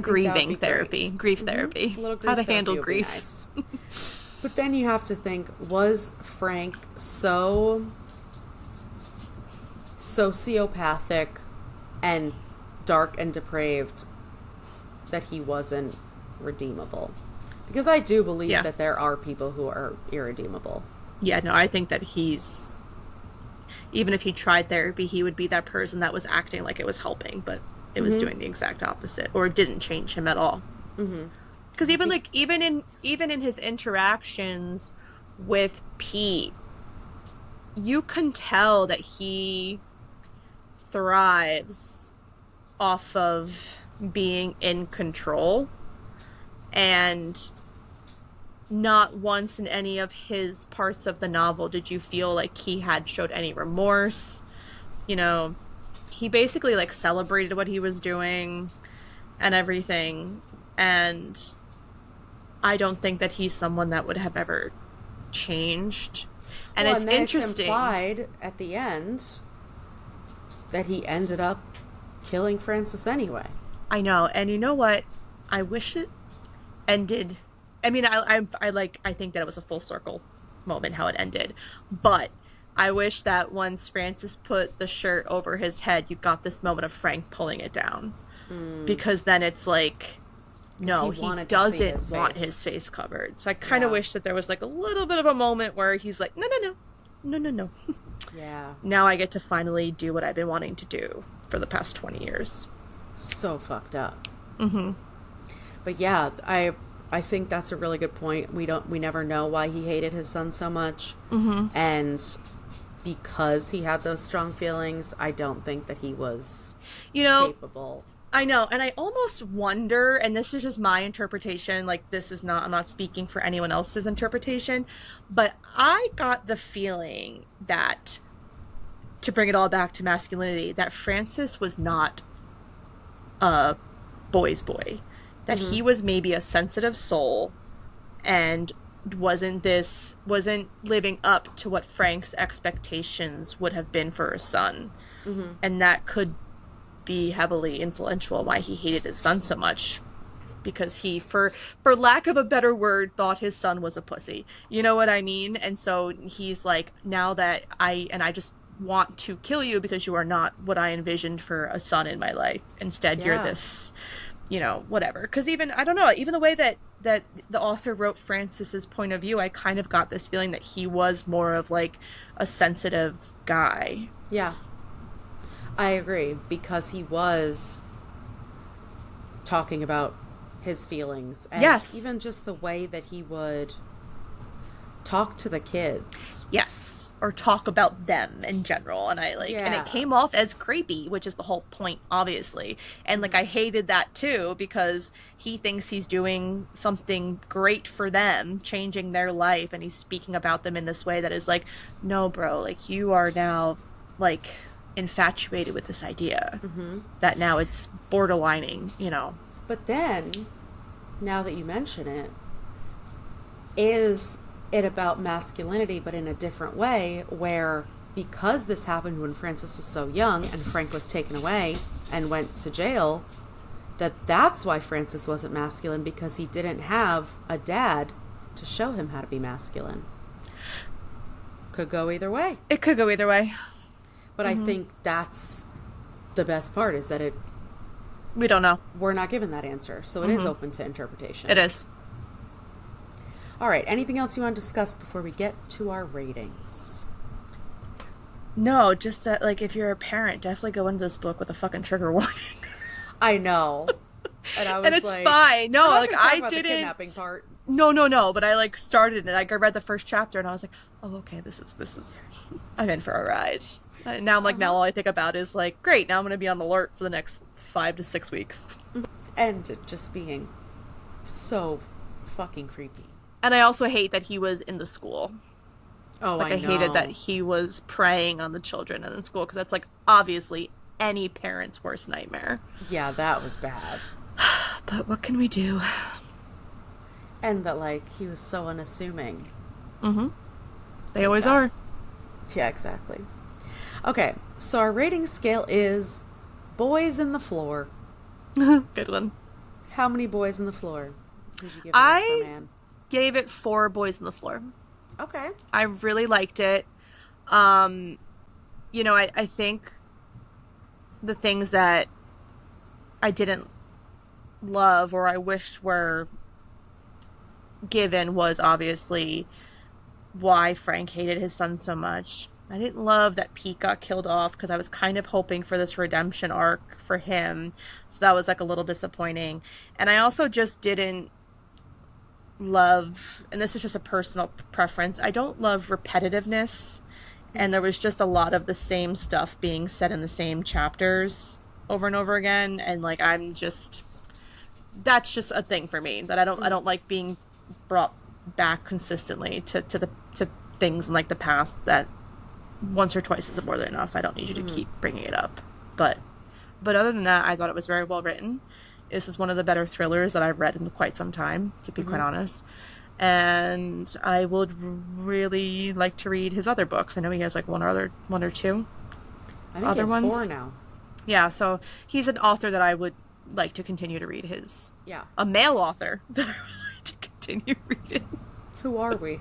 Grieving therapy. Grief therapy. How to handle grief. Nice. But then you have to think, was Frank so sociopathic and dark and depraved that he wasn't redeemable? Because I do believe that there are people who are irredeemable. Yeah, no, I think that even if he tried therapy, he would be that person that was acting like it was helping, but it was doing the exact opposite, or it didn't change him at all. Because even in his interactions with Pete, you can tell that he thrives off of being in control, and not once in any of his parts of the novel did you feel like he had showed any remorse. You know, he basically like celebrated what he was doing and everything, and I don't think that he's someone that would have ever changed. And it's interesting. It's implied at the end that he ended up killing Francis anyway. I know, and you know what? I wish it ended. I mean, I think that it was a full circle moment how it ended, but I wish that once Francis put the shirt over his head, you got this moment of Frank pulling it down, because then it's like, no, he doesn't want his face covered. So I kind of wish that there was like a little bit of a moment where he's like, no. Yeah. Now I get to finally do what I've been wanting to do for the past 20 years. So fucked up. But yeah, I think that's a really good point. We never know why he hated his son so much. And because he had those strong feelings, I don't think that he was capable. I know, and I almost wonder, and this is just my interpretation, like I'm not speaking for anyone else's interpretation, but I got the feeling that, to bring it all back to masculinity, that Francis was not a boy's boy. That he was maybe a sensitive soul and wasn't living up to what Frank's expectations would have been for his son. And that could be heavily influential why he hated his son so much, because he, for lack of a better word, thought his son was a pussy. You know what I mean? And so he's like, now that I just want to kill you because you are not what I envisioned for a son in my life. Instead, you're this, whatever. Because even the way that the author wrote Francis's point of view, I kind of got this feeling that he was more of like a sensitive guy. Yeah. I agree, because he was talking about his feelings. And yes. even just the way that he would talk to the kids. Yes. Or talk about them in general. And and it came off as creepy, which is the whole point, obviously. And like, I hated that too, because he thinks he's doing something great for them, changing their life. And he's speaking about them in this way that is like, no, bro, like, you are now like infatuated with this idea that now it's borderlining, you know. But then, now that you mention it, is it about masculinity, but in a different way, where because this happened when Francis was so young and Frank was taken away and went to jail, that's why Francis wasn't masculine, because he didn't have a dad to show him how to be masculine. Could go either way. It could go either way. But I think that's the best part, is that we don't know. We're not given that answer, so it is open to interpretation. It is. All right, anything else you want to discuss before we get to our ratings? No, just that, like, if you're a parent, definitely go into this book with a fucking trigger warning. I know. And I was and it's like, fine. No, like, I didn't. The kidnapping part. No, but I, like, started it. I read the first chapter, and I was like, oh, okay, this is, I'm in for a ride. And now I'm like, now all I think about is, like, great, now I'm going to be on alert for the next 5 to 6 weeks. And just being so fucking creepy. And I also hate that he was in the school. Oh, like, I know. hated that he was preying on the children in the school, because that's, like, obviously any parent's worst nightmare. Yeah, that was bad. But what can we do? And that, like, he was so unassuming. They always are. Yeah, exactly. Okay, so our rating scale is boys in the floor. Good one. How many boys in the floor did you give I gave it 4 boys in the floor. Okay. I really liked it. You know, I think the things that I didn't love or I wished were given was obviously why Frank hated his son so much. I didn't love that Pete got killed off, because I was kind of hoping for this redemption arc for him. So that was, like, a little disappointing. And I also just didn't love, and this is just a personal preference, I don't love repetitiveness. And there was just a lot of the same stuff being said in the same chapters over and over again. And, like, that's just a thing for me, that I don't like being brought back consistently to things in, like, the past that once or twice is more than enough. I don't need you to keep bringing it up. But other than that, I thought it was very well written. This is one of the better thrillers that I've read in quite some time, to be quite honest. And I would really like to read his other books. I know he has, like, one or two I think other he has ones. 4 now. Yeah, so he's an author that I would like to continue to read his. Yeah. A male author that I would like to continue reading. Who are we?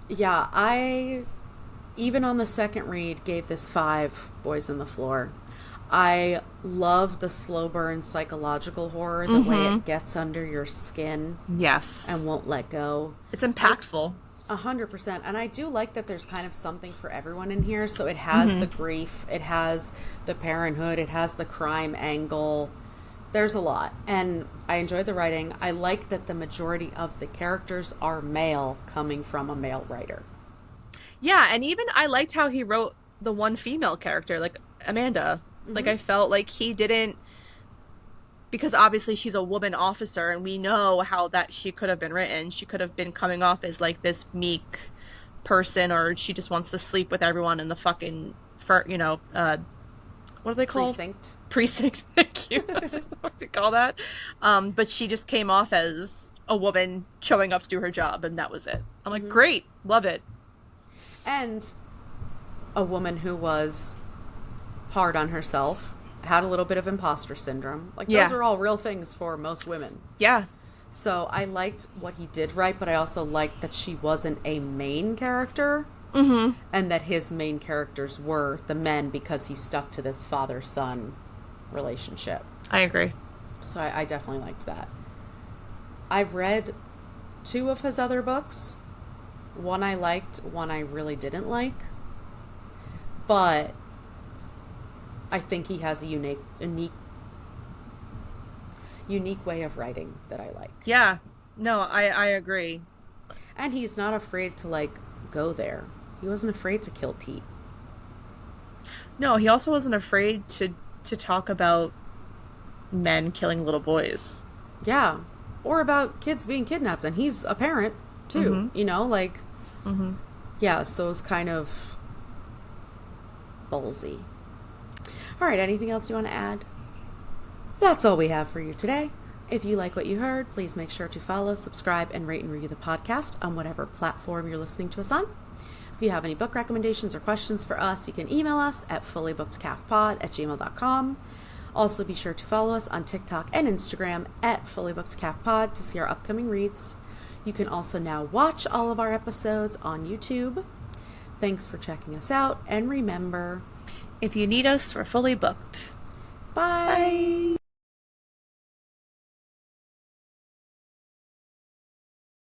Yeah, I, even on the second read, gave this 5 boys in the floor. I love the slow burn psychological horror, the way it gets under your skin. Yes. And won't let go. It's impactful. 100%. And I do like that there's kind of something for everyone in here. So it has the grief, it has the parenthood, it has the crime angle. There's a lot. And I enjoyed the writing. I like that the majority of the characters are male, coming from a male writer. Yeah, and even I liked how he wrote the one female character, like Amanda. Like, I felt like he didn't, because obviously she's a woman officer, and we know how that she could have been written. She could have been coming off as, like, this meek person, or she just wants to sleep with everyone in the fucking, what are they called? Precinct. Thank you. I was like, what the fuck do you call that? But she just came off as a woman showing up to do her job, and that was it. I'm like, great, love it. And a woman who was hard on herself, had a little bit of imposter syndrome. Like, those are all real things for most women. Yeah. So I liked what he did write, but I also liked that she wasn't a main character. And that his main characters were the men, because he stuck to this father-son relationship. I agree. So I definitely liked that. I've read 2 of his other books. One I liked, one I really didn't like. But I think he has a unique unique way of writing that I like. Yeah. No, I agree. And he's not afraid to, like, go there. He wasn't afraid to kill Pete. No, he also wasn't afraid to talk about men killing little boys. Yeah. Or about kids being kidnapped. And he's a parent, too. You know, like, yeah, so it's kind of ballsy. All right, anything else you want to add? That's all we have for you today. If you like what you heard, please make sure to follow, subscribe, and rate and review the podcast on whatever platform you're listening to us on. If you have any book recommendations or questions for us, you can email us at fullybookedcalfpod@gmail.com. Also, be sure to follow us on TikTok and Instagram at fullybookedcalfpod to see our upcoming reads. You can also now watch all of our episodes on YouTube. Thanks for checking us out, and remember, If you need us, we're fully booked. bye!